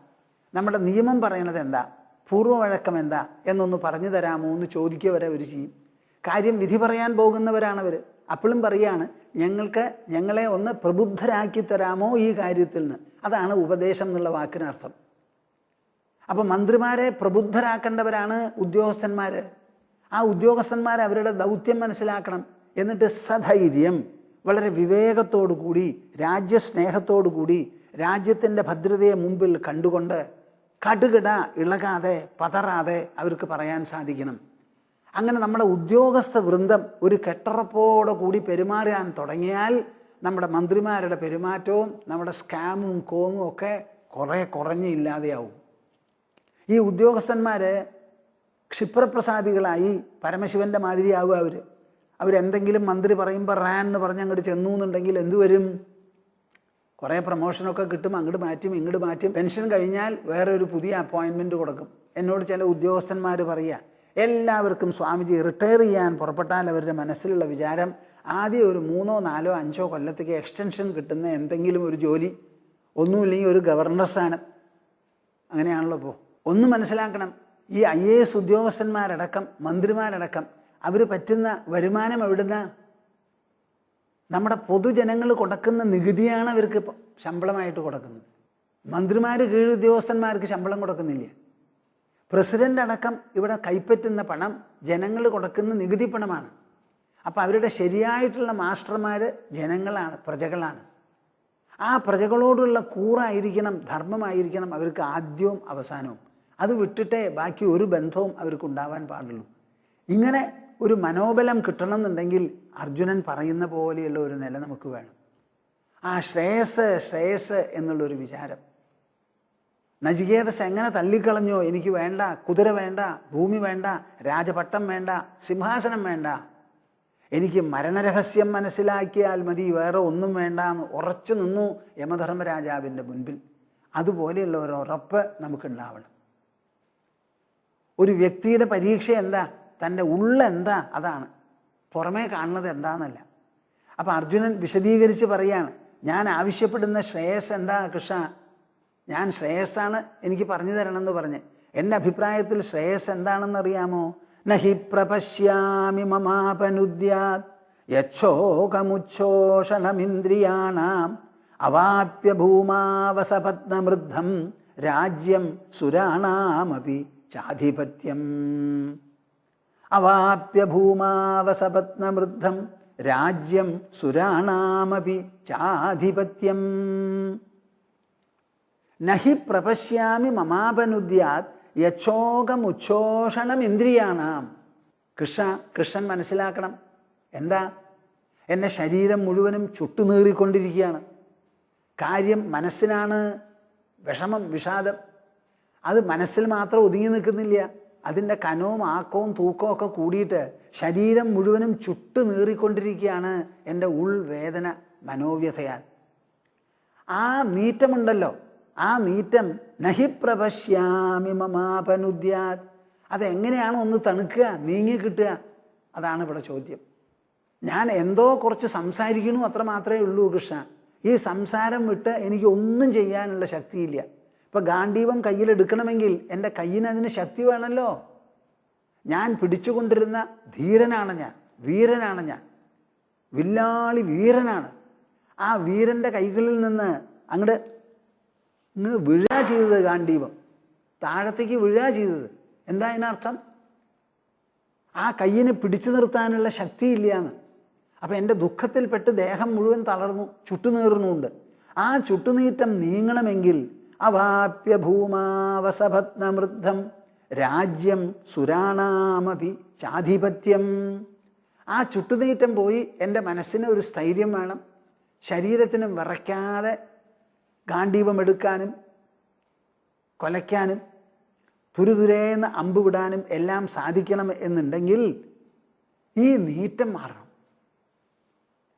നമ്മുടെ നിയമം പറയണത് എന്താ, പൂർവ്വവഴക്കം എന്താ എന്നൊന്ന് പറഞ്ഞു തരാമോ എന്ന് ചോദിക്കുക വരെ അവർ ചെയ്യും. കാര്യം വിധി പറയാൻ പോകുന്നവരാണവർ. അപ്പോഴും പറയാണ്, ഞങ്ങളെ ഒന്ന് പ്രബുദ്ധരാക്കി തരാമോ ഈ കാര്യത്തിൽ നിന്ന്. അതാണ് ഉപദേശം എന്നുള്ള വാക്കിനർത്ഥം. അപ്പം മന്ത്രിമാരെ പ്രബുദ്ധരാക്കേണ്ടവരാണ് ഉദ്യോഗസ്ഥന്മാർ. ആ ഉദ്യോഗസ്ഥന്മാർ അവരുടെ ദൗത്യം മനസ്സിലാക്കണം. എന്നിട്ട് സധൈര്യം, വളരെ വിവേകത്തോടു കൂടി, രാജ്യസ്നേഹത്തോടു കൂടി, രാജ്യത്തിൻ്റെ ഭദ്രതയെ മുമ്പിൽ കണ്ടുകൊണ്ട് കടുകിട ഇളകാതെ പതറാതെ അവർക്ക് പറയാൻ സാധിക്കണം. അങ്ങനെ നമ്മുടെ ഉദ്യോഗസ്ഥ വൃന്ദം ഒരു കെട്ടുറപ്പോടെ കൂടി പെരുമാറാൻ തുടങ്ങിയാൽ നമ്മുടെ മന്ത്രിമാരുടെ പെരുമാറ്റവും നമ്മുടെ സ്കാമും കോങ്ങും ഒക്കെ കുറഞ്ഞ് ഇല്ലാതെയാവും. ഈ ഉദ്യോഗസ്ഥന്മാർ ക്ഷിപ്രപ്രസാദികളായി പരമശിവന്റെ മാതിരിയാവുക. അവരെന്തെങ്കിലും മന്ത്രി പറയുമ്പോൾ റാൻ എന്ന് പറഞ്ഞ് അങ്ങോട്ട് ചെന്നു എന്നുണ്ടെങ്കിൽ എന്തു വരും? കുറേ പ്രൊമോഷനൊക്കെ കിട്ടും, അങ്ങോട്ട് മാറ്റും ഇങ്ങോട്ട് മാറ്റും. പെൻഷൻ കഴിഞ്ഞാൽ വേറെ ഒരു പുതിയ അപ്പോയിൻമെൻറ്റ് കൊടുക്കും. എന്നോട് ചില ഉദ്യോഗസ്ഥന്മാർ പറയുക, എല്ലാവർക്കും സ്വാമിജി റിട്ടയർ ചെയ്യാൻ പുറപ്പെട്ടാൽ അവരുടെ മനസ്സിലുള്ള വിചാരം ആദ്യം ഒരു 3, 4, 5 കൊല്ലത്തേക്ക് എക്സ്റ്റൻഷൻ കിട്ടുന്ന എന്തെങ്കിലും ഒരു ജോലി, ഒന്നുമില്ലെങ്കിൽ ഒരു ഗവർണർ സ്ഥാനം. അങ്ങനെയാണല്ലോ ഇപ്പോൾ. ഒന്ന് മനസ്സിലാക്കണം, ഈ IAS ഉദ്യോഗസ്ഥന്മാരടക്കം മന്ത്രിമാരടക്കം അവർ പറ്റുന്ന വരുമാനം എവിടുന്ന? നമ്മുടെ പൊതുജനങ്ങൾ കൊടുക്കുന്ന നികുതിയാണ് അവർക്ക് ശമ്പളമായിട്ട് കൊടുക്കുന്നത്. മന്ത്രിമാർ കീഴുദ്യോഗസ്ഥന്മാർക്ക് ശമ്പളം കൊടുക്കുന്നില്ല. പ്രസിഡന്റ് അടക്കം ഇവിടെ കൈപ്പറ്റുന്ന പണം ജനങ്ങൾ കൊടുക്കുന്ന നികുതി പണമാണ്. അപ്പം അവരുടെ ശരിയായിട്ടുള്ള മാസ്റ്റർമാർ ജനങ്ങളാണ്, പ്രജകളാണ്. ആ പ്രജകളോടുള്ള കൂറായിരിക്കണം, ധർമ്മമായിരിക്കണം അവർക്ക് ആദ്യവും അവസാനവും. അത് വിട്ടിട്ടേ ബാക്കി ഒരു ബന്ധവും അവർക്ക് ഉണ്ടാവാൻ പാടുള്ളൂ. ഇങ്ങനെ ഒരു മനോബലം കിട്ടണമെന്നുണ്ടെങ്കിൽ അർജുനൻ പറയുന്ന പോലെയുള്ള ഒരു നില നമുക്ക് വേണം. ആ ശ്രേയസ് ശ്രേയസ് എന്നുള്ളൊരു വിചാരം. നചികേതസ് എങ്ങനെ തള്ളിക്കളഞ്ഞോ, എനിക്ക് വേണ്ട, കുതിര വേണ്ട, ഭൂമി വേണ്ട, രാജപട്ടം വേണ്ട, സിംഹാസനം വേണ്ട, എനിക്ക് മരണരഹസ്യം മനസ്സിലാക്കിയാൽ മതി, വേറെ ഒന്നും വേണ്ട എന്ന് ഉറച്ചു നിന്നു യമധർമ്മരാജാവിൻ്റെ മുൻപിൽ. അതുപോലെയുള്ള ഒരു ഉറപ്പ് നമുക്കുണ്ടാവണം. ഒരു വ്യക്തിയുടെ പരീക്ഷ എന്താ? തൻ്റെ ഉള്ളെന്താ അതാണ്, പുറമേ കാണുന്നത് എന്താണെന്നല്ല. അപ്പം അർജുനൻ വിശദീകരിച്ച് പറയാണ്, ഞാൻ ആവശ്യപ്പെടുന്ന ശ്രേയസ് എന്താ കൃഷ്ണ? ഞാൻ ശ്രേയസ്സാണ്, എനിക്ക് പറഞ്ഞു തരണമെന്ന് പറഞ്ഞ്. എൻ്റെ അഭിപ്രായത്തിൽ ശ്രേയസ് എന്താണെന്ന് അറിയാമോ? നഹി പ്രപശ്യാമി മമാപനുദ്യാത് യച്ഛോകമുച്ഛോഷണമിന്ദ്രിയാണാം അവാപ്യ ഭൂമാവസപത്നമൃദ്ധം രാജ്യം സുരാണാമപി ചാധിപത്യം. അവാപ്യ ഭൂമാവസപത്നമൃദ്ധം രാജ്യം സുരാണാമപി ചാധിപത്യം. നഹി പ്രപശ്യാമി മമാപനുദ്യാത് യച്ഛോകമുച്ഛോഷണം ഇന്ദ്രിയാണാം. കൃഷ്ണൻ മനസ്സിലാക്കണം. എന്താ? എൻ്റെ ശരീരം മുഴുവനും ചുട്ടുനീറിക്കൊണ്ടിരിക്കുകയാണ്. കാര്യം മനസ്സിനാണ് വിഷമം, വിഷാദം. അത് മനസ്സിൽ മാത്രം ഒതുങ്ങി നിൽക്കുന്നില്ല. അതിൻ്റെ കനവും ആക്കവും തൂക്കവും ഒക്കെ കൂടിയിട്ട് ശരീരം മുഴുവനും ചുട്ടുനീറിക്കൊണ്ടിരിക്കുകയാണ് എൻ്റെ ഉൾവേദന മനോവ്യഥയാൽ. ആ നീറ്റമുണ്ടല്ലോ, ആ നീറ്റം നഹി പ്രപശ്യാമി മമാപനുദ്യാത്. അതെങ്ങനെയാണ് ഒന്ന് തണുക്കുക, നീങ്ങി കിട്ടുക? അതാണ് ഇവിടെ ചോദ്യം. ഞാൻ എന്തോ കുറച്ച് സംസാരിക്കണു, അത്ര മാത്രമേ ഉള്ളൂ കൃഷ്ണ. ഈ സംസാരം വിട്ട് എനിക്ക് ഒന്നും ചെയ്യാനുള്ള ശക്തിയില്ല. ഇപ്പം ഗാണ്ഡീവം കയ്യിലെടുക്കണമെങ്കിൽ എൻ്റെ കയ്യിനതിന് ശക്തി വേണമല്ലോ. ഞാൻ പിടിച്ചുകൊണ്ടിരുന്ന ധീരനാണ് ഞാൻ, വീരനാണ് ഞാൻ, വില്ലാളി വീരനാണ്. ആ വീരൻ്റെ കൈകളിൽ നിന്ന് അങ്ങോട്ട് വീഴാ ചെയ്തത് ഗാണ്ഡീവം, താഴത്തേക്ക് വീഴാ ചെയ്തത്. എന്താ അതിനർത്ഥം? ആ കയ്യിന് പിടിച്ചു നിർത്താനുള്ള ശക്തിയില്ല എന്ന്. അപ്പം എൻ്റെ ദുഃഖത്തിൽപ്പെട്ട് ദേഹം മുഴുവൻ തളർന്നു, ചുട്ടുനീറുന്നുണ്ട്. ആ ചുട്ടുനീറ്റം നീങ്ങണമെങ്കിൽ അവാപ്യ ഭൂമാവസപത്നമൃദ്ധം രാജ്യം സുരാണാമപി ചാധിപത്യം. ആ ചുട്ടുനീറ്റം പോയി എൻ്റെ മനസ്സിന് ഒരു സ്ഥൈര്യം വേണം. ശരീരത്തിന് വിറയ്ക്കാതെ ഗാണ്ഡീവം എടുക്കാനും കൊലയ്ക്കാനും തുരുതുരേന്ന് അമ്പ് വിടാനും എല്ലാം സാധിക്കണം എന്നുണ്ടെങ്കിൽ ഈ നീറ്റം മാറണം.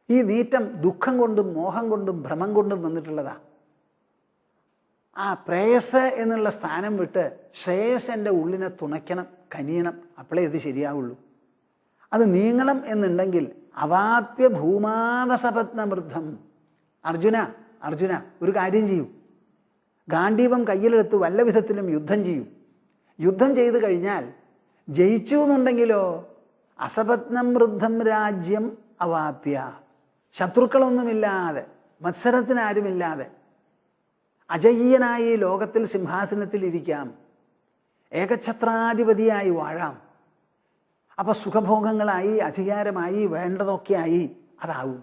ഈ നീറ്റം ദുഃഖം കൊണ്ടും മോഹം കൊണ്ടും ഭ്രമം കൊണ്ടും വന്നിട്ടുള്ളതാ. ആ പ്രേയസ് എന്നുള്ള സ്ഥാനം വിട്ട് ശ്രേയസ് എൻ്റെ ഉള്ളിനെ തുണയ്ക്കണം, കനിയണം. അപ്പോഴേ ഇത് ശരിയാവുള്ളൂ. അത് നീങ്ങണം എന്നുണ്ടെങ്കിൽ അവാപ്യ ഭൂമാവസപത്നമൃദ്ധം. അർജുന ഒരു കാര്യം ചെയ്യൂ. ഗാണ്ഡീവം കയ്യിലെടുത്ത് വല്ല വിധത്തിലും യുദ്ധം ചെയ്യൂ. യുദ്ധം ചെയ്തു കഴിഞ്ഞാൽ ജയിച്ചു എന്നുണ്ടെങ്കിലോ അസപത്നമൃദ്ധം രാജ്യം അവാപ്യ. ശത്രുക്കളൊന്നുമില്ലാതെ, മത്സരത്തിനാരുമില്ലാതെ അജയ്യനായി ലോകത്തിൽ സിംഹാസനത്തിൽ ഇരിക്കാം, ഏകഛത്രാധിപതിയായി വാഴാം. അപ്പൊ സുഖഭോഗങ്ങളായി, അധികാരമായി, വേണ്ടതൊക്കെയായി അതാവും.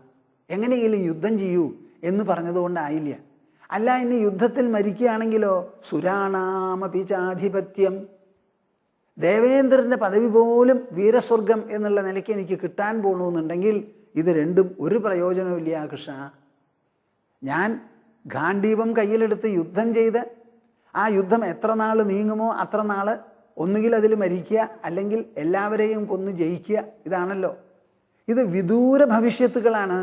എങ്ങനെയെങ്കിലും യുദ്ധം ചെയ്യൂ എന്ന് പറഞ്ഞതുകൊണ്ടായില്ല. അല്ല, ഇനി യുദ്ധത്തിൽ മരിക്കുകയാണെങ്കിലോ സുരാണാമപി ചാധിപത്യം. ദേവേന്ദ്രന്റെ പദവി പോലും വീരസ്വർഗം എന്നുള്ള നിലയ്ക്ക് എനിക്ക് കിട്ടാൻ പോകണമെന്നുണ്ടെങ്കിൽ ഇത് രണ്ടും ഒരു പ്രയോജനമില്ല കൃഷ്ണ. ഞാൻ ഗാണ്ഡീവം കയ്യിലെടുത്ത് യുദ്ധം ചെയ്ത് ആ യുദ്ധം എത്ര നാൾ നീങ്ങുമോ അത്ര നാൾ ഒന്നുകിൽ അതിൽ മരിക്കുക, അല്ലെങ്കിൽ എല്ലാവരെയും കൊന്ന് ജയിക്കുക. ഇതാണല്ലോ. ഇത് വിദൂര ഭവിഷ്യത്തുകളാണ്.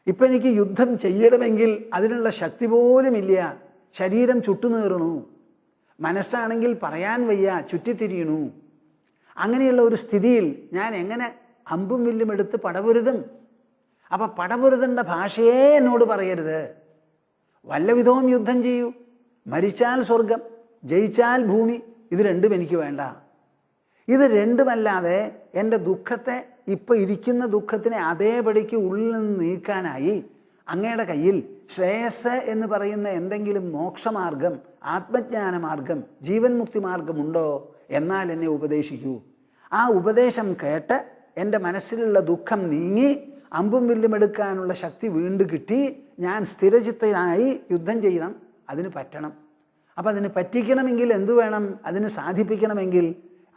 ഇപ്പം എനിക്ക് യുദ്ധം ചെയ്യണമെങ്കിൽ അതിനുള്ള ശക്തി പോലുമില്ല. ശരീരം ചുട്ടുനീറണു, മനസ്സാണെങ്കിൽ പറയാൻ വയ്യ, ചുറ്റിത്തിരിയണു. അങ്ങനെയുള്ള ഒരു സ്ഥിതിയിൽ ഞാൻ എങ്ങനെ അമ്പും വില്ലും എടുത്ത് പടപൊരുതും? അപ്പം പടപൊരുതേണ്ട ഭാഷയെ എന്നോട് പറയരുത്. വല്ലവിധവും യുദ്ധം ചെയ്യൂ, മരിച്ചാൽ സ്വർഗം, ജയിച്ചാൽ ഭൂമി, ഇത് രണ്ടും എനിക്ക് വേണ്ട. ഇത് രണ്ടുമല്ലാതെ എൻ്റെ ദുഃഖത്തെ, ഇപ്പം ഇരിക്കുന്ന ദുഃഖത്തിനെ അതേപടിക്ക് ഉള്ളിൽ നിന്ന് നീക്കാനായി അങ്ങയുടെ കയ്യിൽ ശ്രേയസ് എന്ന് പറയുന്ന എന്തെങ്കിലും മോക്ഷമാർഗം, ആത്മജ്ഞാനമാർഗം, ജീവൻ മുക്തി മാർഗമുണ്ടോ? എന്നാൽ എന്നെ ഉപദേശിക്കൂ. ആ ഉപദേശം കേട്ട് എൻ്റെ മനസ്സിലുള്ള ദുഃഖം നീങ്ങി അമ്പും വില്ലും എടുക്കാനുള്ള ശക്തി വീണ്ടും കിട്ടി ഞാൻ സ്ഥിരചിത്തനായി യുദ്ധം ചെയ്യണം. അതിന് പറ്റണം. അപ്പം അതിന് പറ്റിക്കണമെങ്കിൽ എന്തു വേണം? അതിന് സാധിപ്പിക്കണമെങ്കിൽ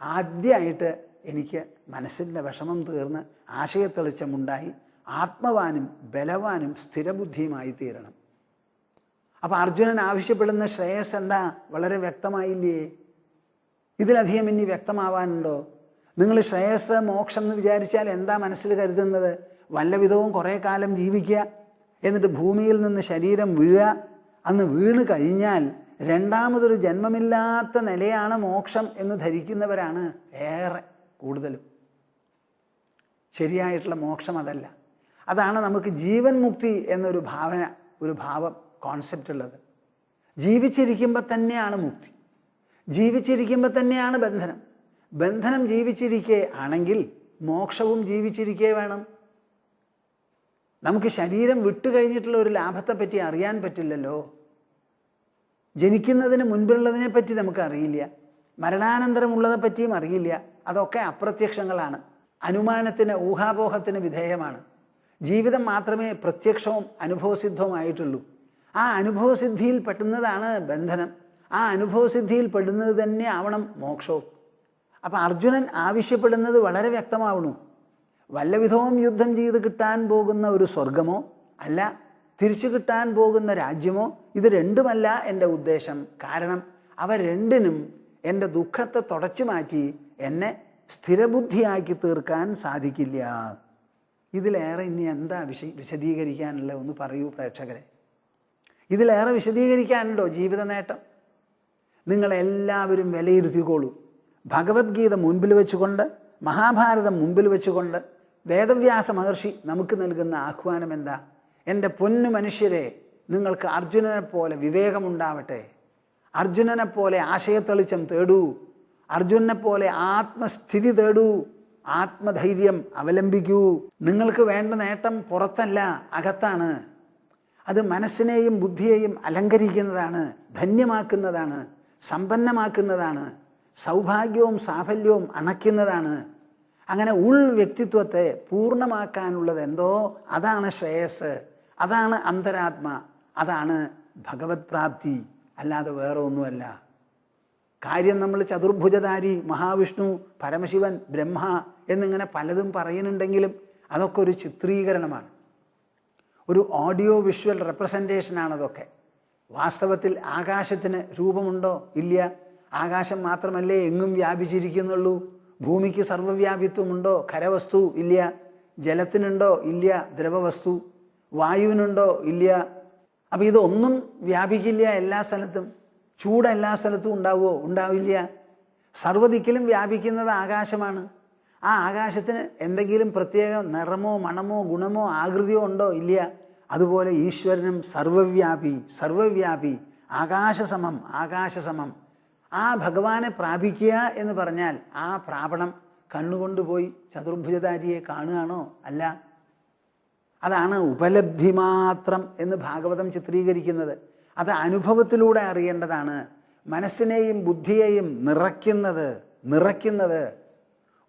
ആദ്യമായിട്ട് എനിക്ക് മനസ്സിൻ്റെ വിഷമം തീർന്ന് ആശയത്തെളിച്ചമുണ്ടായി ആത്മവാനും ബലവാനും സ്ഥിരബുദ്ധിയുമായി തീരണം. അപ്പം അർജുനൻ ആവശ്യപ്പെടുന്ന ശ്രേയസ് എന്താ? വളരെ വ്യക്തമായില്ലേ? ഇതിലധികം ഇനി വ്യക്തമാവാനുണ്ടോ? നിങ്ങൾ ശ്രേയസ് മോക്ഷം എന്ന് വിചാരിച്ചാൽ എന്താ മനസ്സിൽ കരുതുന്നത്? വല്ലവിധവും കുറേ കാലം ജീവിക്കുക, എന്നിട്ട് ഭൂമിയിൽ നിന്ന് ശരീരം വീഴുക. അന്ന് വീണ് കഴിഞ്ഞാൽ രണ്ടാമതൊരു ജന്മമില്ലാത്ത നിലയാണ് മോക്ഷം എന്ന് ധരിക്കുന്നവരാണ് ഏറെ കൂടുതലും. ശരിയായിട്ടുള്ള മോക്ഷം അതല്ല. അതാണ് നമുക്ക് ജീവൻ മുക്തി എന്നൊരു ഭാവന, ഒരു ഭാവം, കോൺസെപ്റ്റ് ഉള്ളത്. ജീവിച്ചിരിക്കുമ്പോൾ തന്നെയാണ് മുക്തി, ജീവിച്ചിരിക്കുമ്പോൾ തന്നെയാണ് ബന്ധനം. ബന്ധനം ജീവിച്ചിരിക്കെ ആണെങ്കിൽ മോക്ഷവും ജീവിച്ചിരിക്കേ വേണം. നമുക്ക് ശരീരം വിട്ടുകഴിഞ്ഞിട്ടുള്ള ഒരു ലാഭത്തെ പറ്റി അറിയാൻ പറ്റില്ലല്ലോ. ജനിക്കുന്നതിന് മുൻപുള്ളതിനെ പറ്റി നമുക്ക് അറിയില്ല, മരണാനന്തരമുള്ളതെ പറ്റിയും അറിയില്ല. അതൊക്കെ അപ്രത്യക്ഷങ്ങളാണ്, അനുമാനത്തിന്, ഊഹാപോഹത്തിന് വിധേയമാണ്. ജീവിതം മാത്രമേ പ്രത്യക്ഷവും അനുഭവസിദ്ധവുമായിട്ടുള്ളൂ. ആ അനുഭവസിദ്ധിയിൽ പെട്ടുന്നതാണ് ബന്ധനം. ആ അനുഭവസിദ്ധിയിൽ പെടുന്നത് തന്നെ ആവണം മോക്ഷവും. അപ്പം അർജുനൻ ആവശ്യപ്പെടുന്നത് വളരെ വ്യക്തമാവണു. വല്ലവിധവും യുദ്ധം ചെയ്ത് കിട്ടാൻ പോകുന്ന ഒരു സ്വർഗമോ അല്ല തിരിച്ചു കിട്ടാൻ പോകുന്ന രാജ്യമോ, ഇത് രണ്ടുമല്ല എൻ്റെ ഉദ്ദേശം. കാരണം അവ രണ്ടിനും എൻ്റെ ദുഃഖത്തെ തുടച്ചു മാറ്റി എന്നെ സ്ഥിരബുദ്ധിയാക്കി തീർക്കാൻ സാധിക്കില്ല. ഇതിലേറെ ഇനി എന്താ വിശദീകരിക്കാനുള്ള? ഒന്ന് പറയൂ പ്രേക്ഷകരെ. ഇതിലേറെ വിശദീകരിക്കാനുണ്ടോ ജീവിത നേട്ടം? നിങ്ങളെല്ലാവരും വിലയിരുത്തിക്കോളൂ. ഭഗവത്ഗീത മുൻപിൽ വെച്ചുകൊണ്ട്, മഹാഭാരതം മുൻപിൽ വെച്ചുകൊണ്ട് വേദവ്യാസ മഹർഷി നമുക്ക് നൽകുന്ന ആഹ്വാനം എന്താ? എൻ്റെ പൊന്നു മനുഷ്യരെ, നിങ്ങൾക്ക് അർജുനനെ പോലെ വിവേകമുണ്ടാവട്ടെ, അർജുനനെ പോലെ ആശയത്തെളിച്ചം തേടൂ, അർജുനനെ പോലെ ആത്മസ്ഥിതി തേടൂ, ആത്മധൈര്യം അവലംബിക്കൂ. നിങ്ങൾക്ക് വേണ്ട നേട്ടം പുറത്തല്ല, അകത്താണ്. അത് മനസ്സിനെയും ബുദ്ധിയെയും അലങ്കരിക്കുന്നതാണ്, ധന്യമാക്കുന്നതാണ്, സമ്പന്നമാക്കുന്നതാണ്, സൗഭാഗ്യവും സാഫല്യവും അണയ്ക്കുന്നതാണ്. അങ്ങനെ ഉൾ വ്യക്തിത്വത്തെ പൂർണ്ണമാക്കാനുള്ളത് എന്തോ അതാണ് ശ്രേയസ്, അതാണ് അന്തരാത്മ, അതാണ് ഭഗവത് പ്രാപ്തി, അല്ലാതെ വേറെ ഒന്നുമല്ല. കാര്യം നമ്മൾ ചതുർഭുജധാരി, മഹാവിഷ്ണു, പരമശിവൻ, ബ്രഹ്മ എന്നിങ്ങനെ പലതും പറയുന്നുണ്ടെങ്കിലും അതൊക്കെ ഒരു ചിത്രീകരണമാണ്, ഒരു ഓഡിയോ വിഷ്വൽ റെപ്രസെൻറ്റേഷനാണ് അതൊക്കെ. വാസ്തവത്തിൽ ആകാശത്തിന് രൂപമുണ്ടോ? ഇല്ല. ആകാശം മാത്രമല്ലേ എങ്ങും വ്യാപിച്ചിരിക്കുന്നുള്ളൂ. ഭൂമിക്ക് സർവ്വവ്യാപിത്വമുണ്ടോ? ഖരവസ്തു ഇല്ല. ജലത്തിനുണ്ടോ? ഇല്ല. ദ്രവവസ്തു. വായുവിനുണ്ടോ? ഇല്ല. അപ്പം ഇതൊന്നും വ്യാപിക്കില്ല എല്ലാ സ്ഥലത്തും. ചൂട് എല്ലാ സ്ഥലത്തും ഉണ്ടാവുമോ? ഉണ്ടാവില്ല. സർവ്വദിക്കിലും വ്യാപിക്കുന്നത് ആകാശമാണ്. ആ ആകാശത്തിന് എന്തെങ്കിലും പ്രത്യേക നിറമോ മണമോ ഗുണമോ ആകൃതിയോ ഉണ്ടോ? ഇല്ല. അതുപോലെ ഈശ്വരനും സർവവ്യാപി, സർവവ്യാപി, ആകാശസമം, ആകാശസമം. ആ ഭഗവാനെ പ്രാപിക്കുക എന്ന് പറഞ്ഞാൽ ആ പ്രാപണം കണ്ണുകൊണ്ടുപോയി ചതുർഭുജധാരിയെ കാണുകയാണോ? അല്ല. അതാണ് ഉപലബ്ധി മാത്രം എന്ന് ഭാഗവതം ചിത്രീകരിക്കുന്നത്. അത് അനുഭവത്തിലൂടെ അറിയേണ്ടതാണ്. മനസ്സിനെയും ബുദ്ധിയെയും നിറയ്ക്കുന്നത്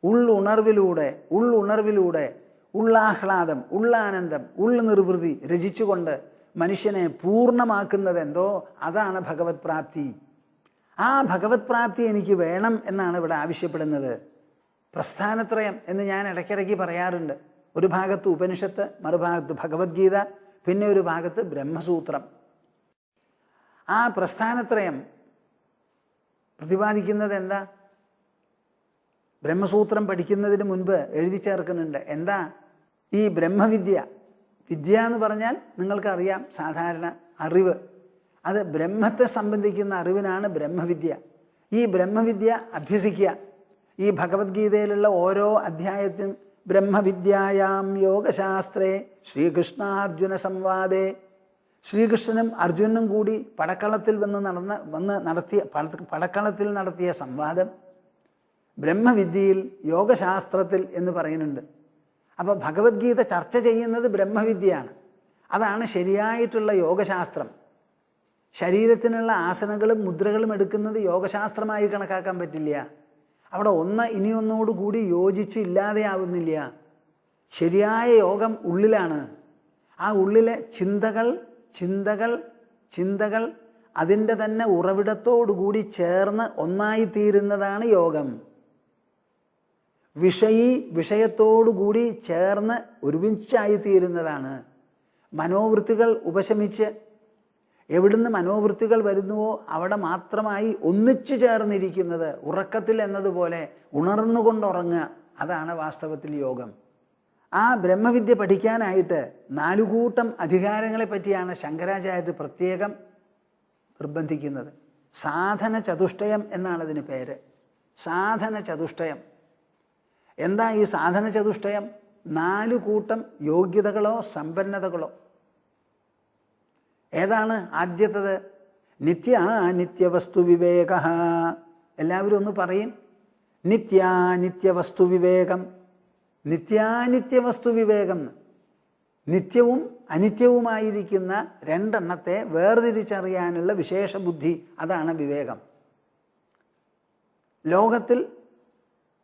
ഉള്ളുണർവിലൂടെ ഉള്ളാഹ്ലാദം, ഉള്ളാനന്ദം, നിർവൃതി രചിച്ചുകൊണ്ട് മനുഷ്യനെ പൂർണ്ണമാക്കുന്നത് എന്തോ അതാണ് ഭഗവത് പ്രാപ്തി. ആ ഭഗവത് പ്രാപ്തി എനിക്ക് വേണം എന്നാണ് ഇവിടെ ആവശ്യപ്പെടുന്നത്. പ്രസ്ഥാനത്രയം എന്ന് ഞാൻ ഇടയ്ക്കിടയ്ക്ക് പറയാറുണ്ട്. ഒരു ഭാഗത്ത് ഉപനിഷത്ത്, മറുഭാഗത്ത് ഭഗവത്ഗീത, പിന്നെ ഒരു ഭാഗത്ത് ബ്രഹ്മസൂത്രം. ആ പ്രസ്ഥാനത്രയം പ്രതിപാദിക്കുന്നത് എന്താ? ബ്രഹ്മസൂത്രം പഠിക്കുന്നതിന് മുൻപ് എഴുതി ചേർക്കുന്നുണ്ട്. എന്താ? ഈ ബ്രഹ്മവിദ്യ, വിദ്യ എന്ന് പറഞ്ഞാൽ നിങ്ങൾക്കറിയാം, സാധാരണ അറിവ്. അത് ബ്രഹ്മത്തെ സംബന്ധിക്കുന്ന അറിവിനാണ് ബ്രഹ്മവിദ്യ. ഈ ബ്രഹ്മവിദ്യ അഭ്യസിക്കുക. ഈ ഭഗവത്ഗീതയിലുള്ള ഓരോ അധ്യായത്തിനും ബ്രഹ്മവിദ്യായാം യോഗശാസ്ത്രേ ശ്രീകൃഷ്ണാർജുന സംവാദേ, ശ്രീകൃഷ്ണനും അർജുനനും കൂടി പടക്കളത്തിൽ പടക്കളത്തിൽ നടത്തിയ സംവാദം ബ്രഹ്മവിദ്യയിൽ യോഗശാസ്ത്രത്തിൽ എന്ന് പറയുന്നുണ്ട്. അപ്പോൾ ഭഗവത്ഗീത ചർച്ച ചെയ്യുന്നത് ബ്രഹ്മവിദ്യയാണ്. അതാണ് ശരിയായിട്ടുള്ള യോഗശാസ്ത്രം. ശരീരത്തിനുള്ള ആസനകളും മുദ്രകളും എടുക്കുന്നത് യോഗശാസ്ത്രമായി കണക്കാക്കാൻ പറ്റില്ല. അവിടെ ഇനിയൊന്നോട് കൂടി യോജിച്ച് ഇല്ലാതെയാവുന്നില്ല. ശരിയായ യോഗം ഉള്ളിലാണ്. ആ ഉള്ളിലെ ചിന്തകൾ അതിൻ്റെ തന്നെ ഉറവിടത്തോടുകൂടി ചേർന്ന് ഒന്നായിത്തീരുന്നതാണ് യോഗം. വിഷയത്തോടുകൂടി ചേർന്ന് ഒരുമിച്ചായിത്തീരുന്നതാണ്. മനോവൃത്തികൾ ഉപശമിച്ച് എവിടുന്ന് മനോവൃത്തികൾ വരുന്നുവോ അവിടെ മാത്രമായി ഒന്നിച്ചു ചേർന്നിരിക്കുന്നത്, ഉറക്കത്തിൽ എന്നതുപോലെ ഉണർന്നുകൊണ്ടുറങ്ങുക, അതാണ് വാസ്തവത്തിൽ യോഗം. ആ ബ്രഹ്മവിദ്യ പഠിക്കാനായിട്ട് 4 കൂട്ടം അധികാരങ്ങളെ പറ്റിയാണ് ശങ്കരാചാര്യർ പ്രത്യേകം നിർബന്ധിക്കുന്നത്. സാധന ചതുഷ്ടയം എന്നാണ് അതിന് പേര്. സാധന ചതുഷ്ടയം. എന്താ ഈ സാധന ചതുഷ്ടയം? 4 കൂട്ടം യോഗ്യതകളോ സമ്പന്നതകളോ. ഏതാണ് ആദ്യത്തത്? നിത്യാനിത്യവസ്തു വിവേക. എല്ലാവരും ഒന്ന് പറയും. നിത്യാനിത്യവസ്തു വിവേകം. നിത്യാനിത്യവസ്തു വിവേകം. നിത്യവും അനിത്യവുമായിരിക്കുന്ന 2 എണ്ണത്തെ വേർതിരിച്ചറിയാനുള്ള വിശേഷ ബുദ്ധി, അതാണ് വിവേകം. ലോകത്തിൽ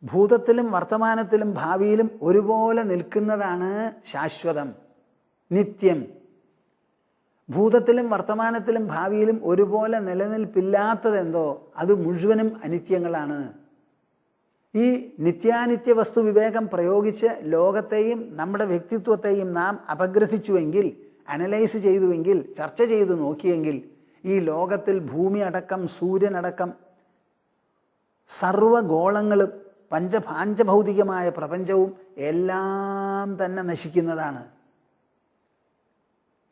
ഭൂതത്തിലും വർത്തമാനത്തിലും ഭാവിയിലും ഒരുപോലെ നിൽക്കുന്നതാണ് ശാശ്വതം, നിത്യം. ഭൂതത്തിലും വർത്തമാനത്തിലും ഭാവിയിലും ഒരുപോലെ നിലനിൽപ്പില്ലാത്തതെന്തോ അത് മുഴുവനും അനിത്യങ്ങളാണ്. ഈ നിത്യാനിത്യ വസ്തു വിവേകം പ്രയോഗിച്ച് ലോകത്തെയും നമ്മുടെ വ്യക്തിത്വത്തെയും നാം അപഗ്രഥിച്ചുവെങ്കിൽ, അനലൈസ് ചെയ്തുവെങ്കിൽ, ചർച്ച ചെയ്തു നോക്കിയെങ്കിൽ, ഈ ലോകത്തിൽ ഭൂമി അടക്കം സൂര്യനടക്കം സർവഗോളങ്ങളും പാഞ്ചഭൗതികമായ പ്രപഞ്ചവും എല്ലാം തന്നെ നശിക്കുന്നതാണ്.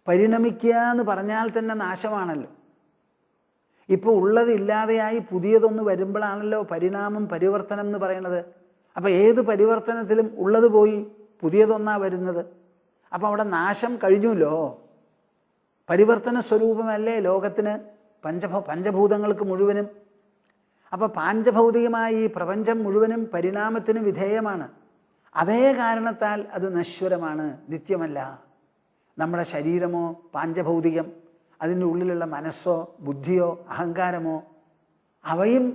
പരിണമിക്കുക എന്ന് പറഞ്ഞാൽ തന്നെ നാശമാണല്ലോ. ഇപ്പോൾ ഉള്ളത് ഇല്ലാതെയായി പുതിയതൊന്ന് വരുമ്പോഴാണല്ലോ പരിണാമം, പരിവർത്തനം എന്ന് പറയുന്നത്. അപ്പം ഏത് പരിവർത്തനത്തിലും ഉള്ളത് പോയി പുതിയതൊന്നാ വരുന്നത്. അപ്പം അവിടെ നാശം കഴിഞ്ഞുല്ലോ. പരിവർത്തന സ്വരൂപമല്ലേ ലോകത്തിന്, പഞ്ചഭൂതങ്ങൾക്ക് മുഴുവനും. അപ്പം പാഞ്ചഭൗതികമായ ഈ പ്രപഞ്ചം മുഴുവനും പരിണാമത്തിന് വിധേയമാണ്. അതേ കാരണത്താൽ അത് നശ്വരമാണ്, നിത്യമല്ല. നമ്മുടെ ശരീരമോ പാഞ്ചഭൗതികം, അതിൻ്റെ ഉള്ളിലുള്ള മനസ്സോ ബുദ്ധിയോ അഹങ്കാരമോ അവയും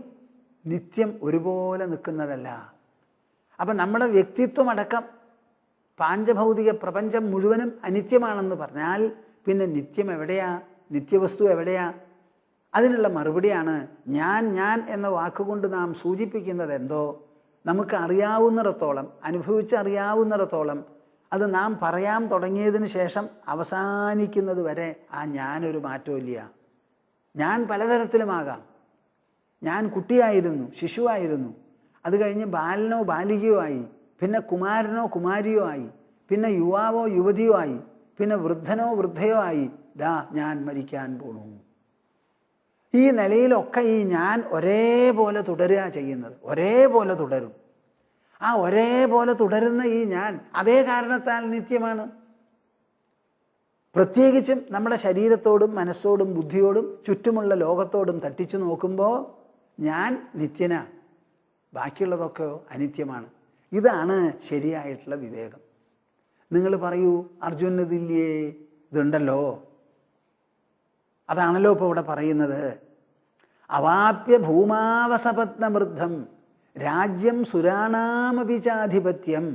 നിത്യം ഒരുപോലെ നിൽക്കുന്നതല്ല. അപ്പം നമ്മുടെ വ്യക്തിത്വമടക്കം പാഞ്ചഭൗതിക പ്രപഞ്ചം മുഴുവനും അനിത്യമാണെന്ന് പറഞ്ഞാൽ പിന്നെ നിത്യം എവിടെയാ? നിത്യവസ്തു എവിടെയാ? അതിനുള്ള മറുപടിയാണ് ഞാൻ എന്ന വാക്കുകൊണ്ട് നാം സൂചിപ്പിക്കുന്നത് എന്തോ നമുക്ക് അറിയാവുന്നിടത്തോളം, അനുഭവിച്ചറിയാവുന്നിടത്തോളം, അത് നാം പറയാൻ തുടങ്ങിയതിന് ശേഷം അവസാനിക്കുന്നത് വരെ ആ ഞാനൊരു മാറ്റമില്ല. ഞാൻ പലതരത്തിലുമാകാം. ഞാൻ കുട്ടിയായിരുന്നു, ശിശുവായിരുന്നു, അത് കഴിഞ്ഞ് ബാലനോ ബാലികയോ ആയി, പിന്നെ കുമാരനോ കുമാരിയോ ആയി, പിന്നെ യുവാവോ യുവതിയോ ആയി, പിന്നെ വൃദ്ധനോ വൃദ്ധയോ ആയി, ദാ ഞാൻ മരിക്കാൻ പോണു. ഈ നിലയിലൊക്കെ ഈ ഞാൻ ഒരേപോലെ തുടരുക ചെയ്യുന്നത്, ഒരേപോലെ തുടരും. ആ ഒരേപോലെ തുടരുന്ന ഈ ഞാൻ അതേ കാരണത്താൽ നിത്യമാണ്. പ്രത്യേകിച്ചും നമ്മുടെ ശരീരത്തോടും മനസ്സോടും ബുദ്ധിയോടും ചുറ്റുമുള്ള ലോകത്തോടും തട്ടിച്ചു നോക്കുമ്പോൾ ഞാൻ നിത്യനാ, ബാക്കിയുള്ളതൊക്കെ അനിത്യമാണ്. ഇതാണ് ശരിയായിട്ടുള്ള വിവേകം. നിങ്ങൾ പറയൂ, അർജുനതില്ലേ? ഇതുണ്ടല്ലോ. അതാണല്ലോ ഇപ്പോൾ ഇവിടെ പറയുന്നത്. അവാപ്യ ഭൂമാവസപത്നവൃദ്ധം രാജ്യം സുരാണാമപിചാധിപത്യം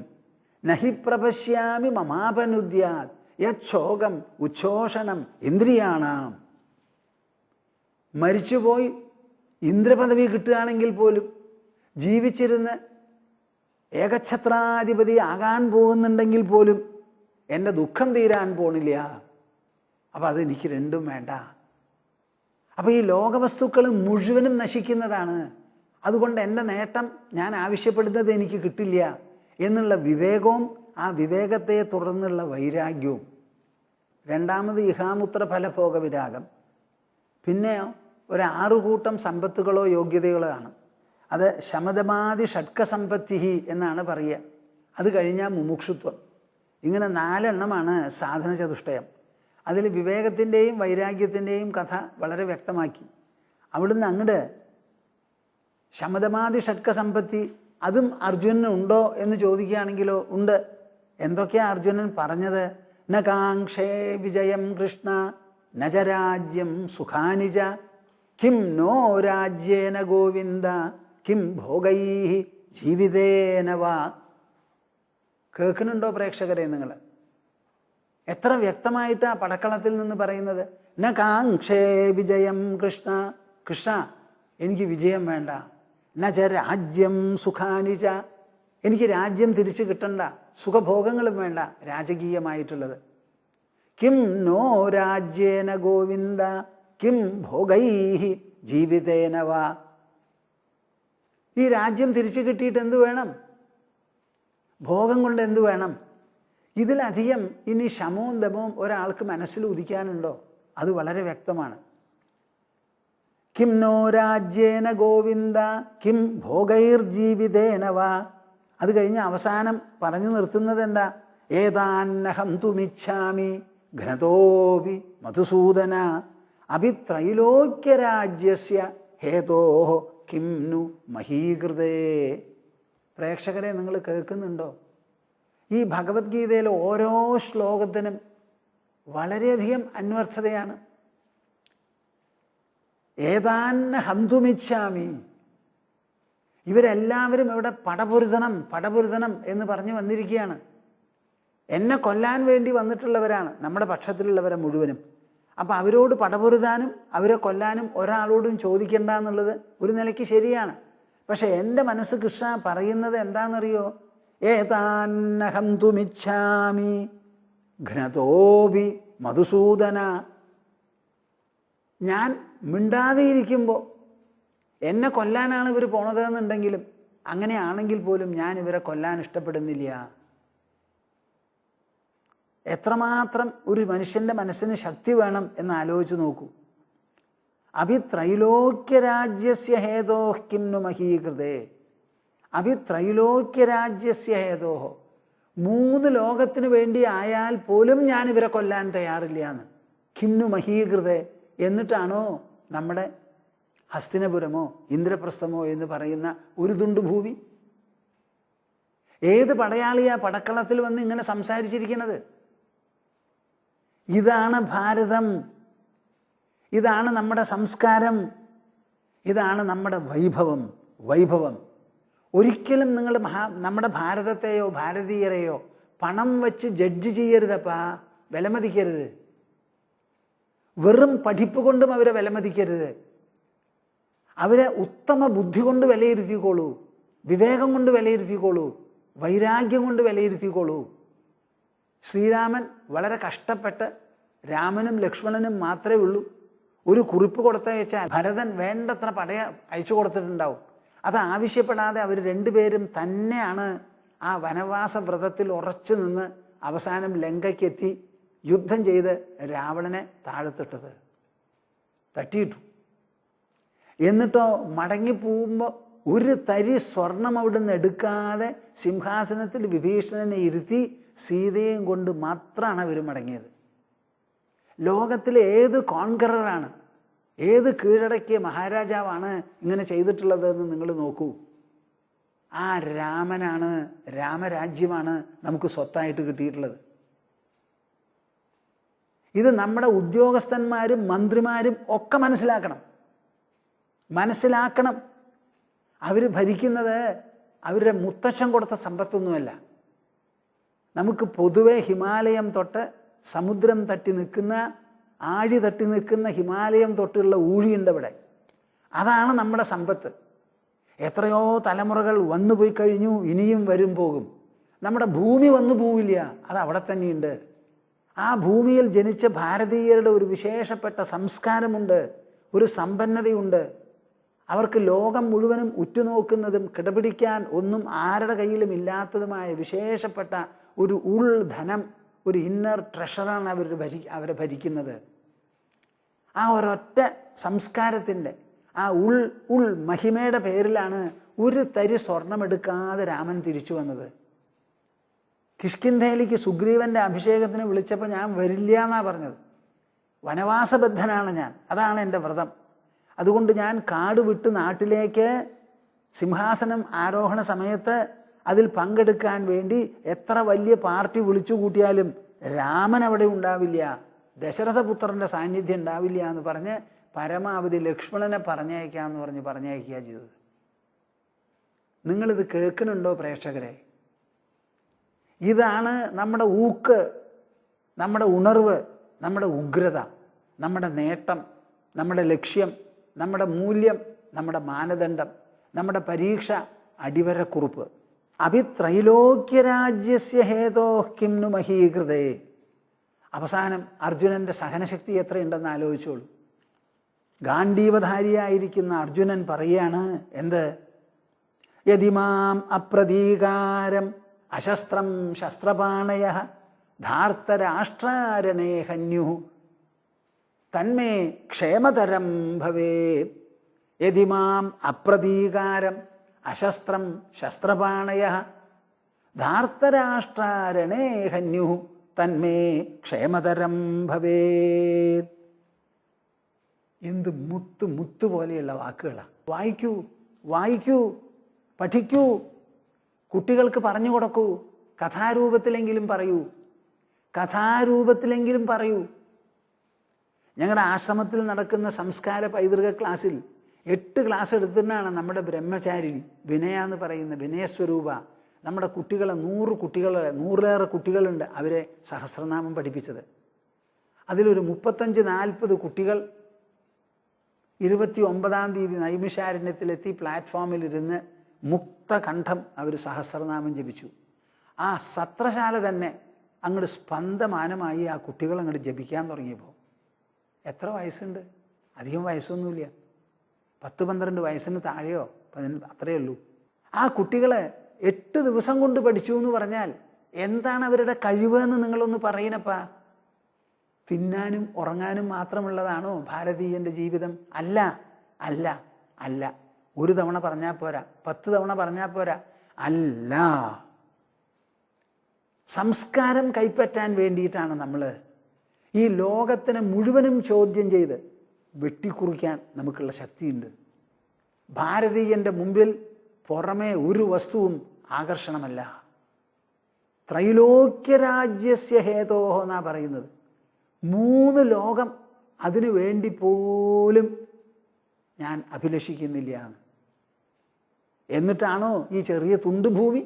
നഹി പ്രപശ്യാമി മമാപനുദ്യാത് യച്ഛോകം ഉച്ഛോഷണം ഇന്ദ്രിയാണാം. മരിച്ചുപോയി ഇന്ദ്രപദവി കിട്ടുകയാണെങ്കിൽ പോലും, ജീവിച്ചിരുന്ന് ഏകഛത്രാധിപതി ആകാൻ പോകുന്നുണ്ടെങ്കിൽ പോലും എൻ്റെ ദുഃഖം തീരാൻ പോണില്ല. അപ്പം അതെനിക്ക് രണ്ടും വേണ്ട. അപ്പം ഈ ലോകവസ്തുക്കൾ മുഴുവനും നശിക്കുന്നതാണ്. അതുകൊണ്ട് എൻ്റെ നേട്ടം ഞാൻ ആവശ്യപ്പെടുന്നത് എനിക്ക് കിട്ടില്ല എന്നുള്ള വിവേകവും ആ വിവേകത്തെ തുടർന്നുള്ള വൈരാഗ്യവും രണ്ടാമത് ഇഹാമുത്ര ഫലഭോഗ വിരാഗം, പിന്നെയോ ഒരു 6 കൂട്ടം സമ്പത്തുകളോ യോഗ്യതകളോ ആണ്. അത് ശമദമാതി ഷഡ്കസമ്പത്തി എന്നാണ് പറയുക. അത് കഴിഞ്ഞാൽ മുമുക്ഷുത്വം. ഇങ്ങനെ 4 എണ്ണമാണ് സാധന ചതുഷ്ടയം. അതിൽ വിവേകത്തിൻ്റെയും വൈരാഗ്യത്തിൻ്റെയും കഥ വളരെ വ്യക്തമാക്കി. അവിടുന്ന് അങ്ങോട്ട് ശമദമാതി ഷഡ്കസമ്പത്തി അതും അർജുനനുണ്ടോ എന്ന് ചോദിക്കുകയാണെങ്കിലോ ഉണ്ട്. എന്തൊക്കെയാ അർജുനൻ പറഞ്ഞത്? ന കാക്ഷേ വിജയം കൃഷ്ണ നച രാജ്യം സുഖാനിജ കിം നോ രാജ്യേന ഗോവിന്ദ കിം ഭോഗൈ ജീവിതേന വാ. കേൾക്കുന്നുണ്ടോ പ്രേക്ഷകരെ നിങ്ങൾ? എത്ര വ്യക്തമായിട്ടാ പടക്കളത്തിൽ നിന്ന് പറയുന്നത്. ന കാക്ഷേ വിജയം കൃഷ്ണ, കൃഷ്ണ എനിക്ക് വിജയം വേണ്ട. നച രാജ്യം സുഖാനിച, എനിക്ക് രാജ്യം തിരിച്ചു കിട്ടണ്ട, സുഖഭോഗങ്ങളും വേണ്ട രാജകീയമായിട്ടുള്ളത്. കിം നോ രാജ്യേന ഗോവിന്ദ കിം ഭോഗൈ ജീവിതേന വാ. ഈ രാജ്യം തിരിച്ചു കിട്ടിയിട്ട് എന്ത് വേണം? ഭോഗം കൊണ്ട് എന്ത് വേണം? ഇതിലധികം ഇനി ശമവും ദമവും ഒരാൾക്ക് മനസ്സിൽ ഉദിക്കാനുണ്ടോ? അത് വളരെ വ്യക്തമാണ്. കിം നോ രാജ്യേന ഗോവിന്ദ കിം ഭോഗൈർ ജീവിതേന വാ. അത് കഴിഞ്ഞ് അവസാനം പറഞ്ഞു നിർത്തുന്നത് എന്താ? ഏതാന്നഹം തുമിച്ഛാമി ഘ്നതോപി മധുസൂദന അഭിത്രൈലോക്യരാജ്യസ്യ ഹേതോഃ കിം നു മഹീകൃതേ. പ്രേക്ഷകരെ നിങ്ങൾ കേൾക്കുന്നുണ്ടോ? ഈ ഭഗവത്ഗീതയിലെ ഓരോ ശ്ലോകത്തിനും വളരെയധികം അന്വർത്ഥതയാണ്. ഏതാന്ന ഹന്തുമിച്ഛാമി, ഇവരെല്ലാവരും ഇവിടെ പടപൊരുതണം പടപൊരുതണം എന്ന് പറഞ്ഞു വന്നിരിക്കുകയാണ്. എന്നെ കൊല്ലാൻ വേണ്ടി വന്നിട്ടുള്ളവരാണ് നമ്മുടെ പക്ഷത്തിലുള്ളവരെ മുഴുവനും. അപ്പം അവരോട് പടപൊരുതാനും അവരെ കൊല്ലാനും ഒരാളോടും ചോദിക്കണ്ട എന്നുള്ളത് ഒരു നിലയ്ക്ക് ശരിയാണ്. പക്ഷെ എൻ്റെ മനസ്സ് കൃഷ്ണ പറയുന്നത് എന്താണെന്നറിയോ? ഏതാന്നഹം തുമിച്ഛാമി ഘ്നതോപി മധുസൂദന. ഞാൻ മിണ്ടാതെ ഇരിക്കുമ്പോൾ എന്നെ കൊല്ലാനാണ് ഇവർ പോണതെന്നുണ്ടെങ്കിലും അങ്ങനെയാണെങ്കിൽ പോലും ഞാൻ ഇവരെ കൊല്ലാൻ ഇഷ്ടപ്പെടുന്നില്ല. എത്രമാത്രം ഒരു മനുഷ്യന്റെ മനസ്സിന് ശക്തി വേണം എന്ന് ആലോചിച്ച് നോക്കൂ. അഭിത്രൈലോക്യരാജ്യസ്യ ഹേതോഃ കിം नु മഹീകൃതേ. അഭിത്രൈലോക്യരാജ്യസ്യ ഹേതോഃ, 3 ലോകത്തിന് വേണ്ടി ആയാൽ പോലും ഞാൻ ഇവരെ കൊല്ലാൻ തയ്യാറില്ല എന്ന്. കിം नु മഹീകൃതേ. എന്നിട്ടാണോ നമ്മുടെ ഹസ്തിനപുരമോ ഇന്ദ്രപ്രസ്ഥമോ എന്ന് പറയുന്ന ഒരു തുണ്ട് ഭൂമി? ഏത് പടയാളിയാ പടക്കളത്തിൽ വന്ന് ഇങ്ങനെ സംസാരിച്ചിരിക്കുന്നത്? ഇതാണ് ഭാരതം, ഇതാണ് നമ്മുടെ സംസ്കാരം, ഇതാണ് നമ്മുടെ വൈഭവം. വൈഭവം ഒരിക്കലും നിങ്ങൾ നമ്മുടെ ഭാരതത്തെയോ ഭാരതീയരെയോ പണം വെച്ച് ജഡ്ജ് ചെയ്യരുതപ്പാ, വിലമതിക്കരുത്. വെറും പഠിപ്പ് കൊണ്ടും അവരെ വിലമതിക്കരുത്. അവരെ ഉത്തമ ബുദ്ധി കൊണ്ട് വിലയിരുത്തിക്കോളൂ, വിവേകം കൊണ്ട് വിലയിരുത്തിക്കോളൂ, വൈരാഗ്യം കൊണ്ട് വിലയിരുത്തിക്കോളൂ. ശ്രീരാമൻ വളരെ കഷ്ടപ്പെട്ട് രാമനും ലക്ഷ്മണനും മാത്രമേ ഉള്ളൂ. ഒരു കുറിപ്പ് കൊടുത്തയച്ചാൽ ഭരതൻ വേണ്ടത്ര പടയ അയച്ചു കൊടുത്തിട്ടുണ്ടാവും. അത് ആവശ്യപ്പെടാതെ അവർ രണ്ടുപേരും തന്നെയാണ് ആ വനവാസ വ്രതത്തിൽ ഉറച്ചു നിന്ന് അവസാനം ലങ്കയ്ക്കെത്തി യുദ്ധം ചെയ്ത് രാവണനെ താഴത്തിട്ടത്, തട്ടിയിട്ടു. എന്നിട്ടോ മടങ്ങിപ്പോകുമ്പോൾ ഒരു തരി സ്വർണം അവിടുന്ന് എടുക്കാതെ സിംഹാസനത്തിൽ വിഭീഷണനെ ഇരുത്തി സീതയും കൊണ്ട് മാത്രമാണ് അവർ മടങ്ങിയത്. ലോകത്തിലെ ഏത് കോൺകററാണ്, ഏത് കീഴടക്കിയ മഹാരാജാവാണ് ഇങ്ങനെ ചെയ്തിട്ടുള്ളതെന്ന് നിങ്ങൾ നോക്കൂ. ആ രാമനാണ്, രാമരാജ്യമാണ് നമുക്ക് സ്വത്തായിട്ട് കിട്ടിയിട്ടുള്ളത്. ഇത് നമ്മുടെ ഉദ്യോഗസ്ഥന്മാരും മന്ത്രിമാരും ഒക്കെ മനസ്സിലാക്കണം. അവർ ഭരിക്കുന്നത് അവരുടെ മുത്തച്ഛൻ കൊടുത്ത സമ്പത്തൊന്നുമല്ല. നമുക്ക് പൊതുവെ ഹിമാലയം തൊട്ട് സമുദ്രം തട്ടി നിൽക്കുന്ന, ആഴി തട്ടി നിൽക്കുന്ന ഹിമാലയം തൊട്ടുള്ള ഊഴിയുണ്ട് ഇവിടെ. അതാണ് നമ്മുടെ സമ്പത്ത്. എത്രയോ തലമുറകൾ വന്നു പോയി കഴിഞ്ഞു, ഇനിയും വരും പോകും. നമ്മുടെ ഭൂമി വന്നു പോവില്ല, അത് അവിടെ തന്നെയുണ്ട്. ആ ഭൂമിയിൽ ജനിച്ച ഭാരതീയരുടെ ഒരു വിശേഷപ്പെട്ട സംസ്കാരമുണ്ട്, ഒരു സമ്പന്നതയുണ്ട്. അവർക്ക് ലോകം മുഴുവനും ഉറ്റുനോക്കുന്നതും കിടപിടിക്കാൻ ഒന്നും ആരുടെ കയ്യിലും ഇല്ലാത്തതുമായ വിശേഷപ്പെട്ട ഒരു ഉൾധനം, ഒരു ഇന്നർ ട്രഷറാണ് അവരെ ഭരിക്കുന്നത്. ആ ഒരൊറ്റ സംസ്കാരത്തിൻ്റെ ആ ഉൾ മഹിമയുടെ പേരിലാണ് ഒരു തരി സ്വർണമെടുക്കാതെ രാമൻ തിരിച്ചു വന്നത്. കിഷ്കിന്ധയിലേക്ക് സുഗ്രീവന്റെ അഭിഷേകത്തിന് വിളിച്ചപ്പോൾ ഞാൻ വരില്ല എന്നാ പറഞ്ഞത്. വനവാസബദ്ധനാണ് ഞാൻ, അതാണ് എൻ്റെ വ്രതം. അതുകൊണ്ട് ഞാൻ കാട് വിട്ട് നാട്ടിലേക്ക് സിംഹാസനം ആരോഹണ സമയത്ത് അതിൽ പങ്കെടുക്കാൻ വേണ്ടി എത്ര വലിയ പാർട്ടി വിളിച്ചു കൂട്ടിയാലും രാമൻ അവിടെ ഉണ്ടാവില്ല, ദശരഥപുത്രന്റെ സാന്നിധ്യം ഉണ്ടാവില്ല എന്ന് പറഞ്ഞ് പരമാവധി ലക്ഷ്മണനെ പറഞ്ഞയക്കാന്ന് പറഞ്ഞ് പറഞ്ഞയക്കുക ചെയ്തത്. നിങ്ങളിത് കേൾക്കുന്നുണ്ടോ പ്രേക്ഷകരെ? ഇതാണ് നമ്മുടെ ഊക്ക്, നമ്മുടെ ഉണർവ്, നമ്മുടെ ഉഗ്രത, നമ്മുടെ നേട്ടം, നമ്മുടെ ലക്ഷ്യം, നമ്മുടെ മൂല്യം, നമ്മുടെ മാനദണ്ഡം, നമ്മുടെ പരീക്ഷ, അടിവരക്കുറിപ്പ്. അഭിത്രൈലോക്യരാജ്യസ്യ ഹേതോ കിംനു മഹീകൃതേ. അവസാനം അർജുനന്റെ സഹനശക്തി എത്രയുണ്ടെന്ന് ആലോചിച്ചോളൂ. ഗാണ്ഡീവധാരിയായിരിക്കുന്ന അർജുനൻ പറയാണ്, എന്ത്? യതിമാം അപ്രതീകാരം അശസ്ത്രം ശസ്ത്രപാണയഃ ധാർത്തരാഷ്ട്രാരണേ ഹന്യുഃ തന്മേ ക്ഷേമതരം ഭവേത്. യതിമാം അപ്രതീകാരം അശസ്ത്രം ശസ്ത്രപാണയഃ ധാർത്തരാഷ്ട്രാരണേ ഹന്യുഃ തന്മേ ക്ഷേമതരം ഭവേത്. എന്ത് മുത്ത് പോലെയുള്ള വാക്കുകളാണ്. വായിക്കൂ, വായിക്കൂ, പഠിക്കൂ, കുട്ടികൾക്ക് പറഞ്ഞു കൊടുക്കൂ, കഥാരൂപത്തിലെങ്കിലും പറയൂ, കഥാരൂപത്തിലെങ്കിലും പറയൂ. ഞങ്ങളുടെ ആശ്രമത്തിൽ നടക്കുന്ന സംസ്കാര പൈതൃക ക്ലാസ്സിൽ 8 ക്ലാസ് എടുത്തിട്ടാണ് നമ്മുടെ ബ്രഹ്മചാരിണി വിനയ എന്ന് പറയുന്ന വിനയസ്വരൂപ നമ്മുടെ കുട്ടികളെ 100 കുട്ടികളുണ്ട്, അവരെ സഹസ്രനാമം പഠിപ്പിച്ചത്. അതിലൊരു 35-40 കുട്ടികൾ 29-ാം തീയതി നൈമിഷാരണ്യത്തിലെത്തി പ്ലാറ്റ്ഫോമിലിരുന്ന് മുക്തകണ്ഠം അവർ സഹസ്രനാമം ജപിച്ചു. ആ സത്രശാല തന്നെ അങ്ങോട്ട് സ്പന്ദമാനമായി ആ കുട്ടികൾ അങ്ങോട്ട് ജപിക്കാൻ തുടങ്ങിയപ്പോൾ. എത്ര വയസ്സുണ്ട്? അധികം വയസ്സൊന്നുമില്ല, 10-12 വയസ്സിന് താഴെയോ അത്രയേ ഉള്ളൂ. ആ കുട്ടികളെ 8 ദിവസം കൊണ്ട് പഠിച്ചു എന്ന് പറഞ്ഞാൽ എന്താണ് അവരുടെ കഴിവ് എന്ന് നിങ്ങളൊന്ന് പറയണപ്പാ. തിന്നാനും ഉറങ്ങാനും മാത്രമുള്ളതാണോ ഭാരതീയന്റെ ജീവിതം? അല്ല, അല്ല, അല്ല. 1 തവണ പറഞ്ഞാൽ പോരാ, 10 തവണ പറഞ്ഞാൽ പോരാ, അല്ല. സംസ്കാരം കൈപ്പറ്റാൻ വേണ്ടിയിട്ടാണ് നമ്മൾ ഈ ലോകത്തിനെ മുഴുവനും ചോദ്യം ചെയ്ത് വെട്ടിക്കുറിക്കാൻ നമുക്കുള്ള ശക്തിയുണ്ട്. ഭാരതീയന്റെ മുമ്പിൽ പുറമേ ഒരു വസ്തുവും ആകർഷണമല്ല. ത്രൈലോക്യരാജ്യസ്യ ഹേതോഹോ എന്നാ പറയുന്നത്. 3 ലോകം അതിനു വേണ്ടി പോലും ഞാൻ അഭിലഷിക്കുന്നില്ല എന്ന്. എന്നിട്ടാണോ ഈ ചെറിയ തുണ്ടുഭൂമി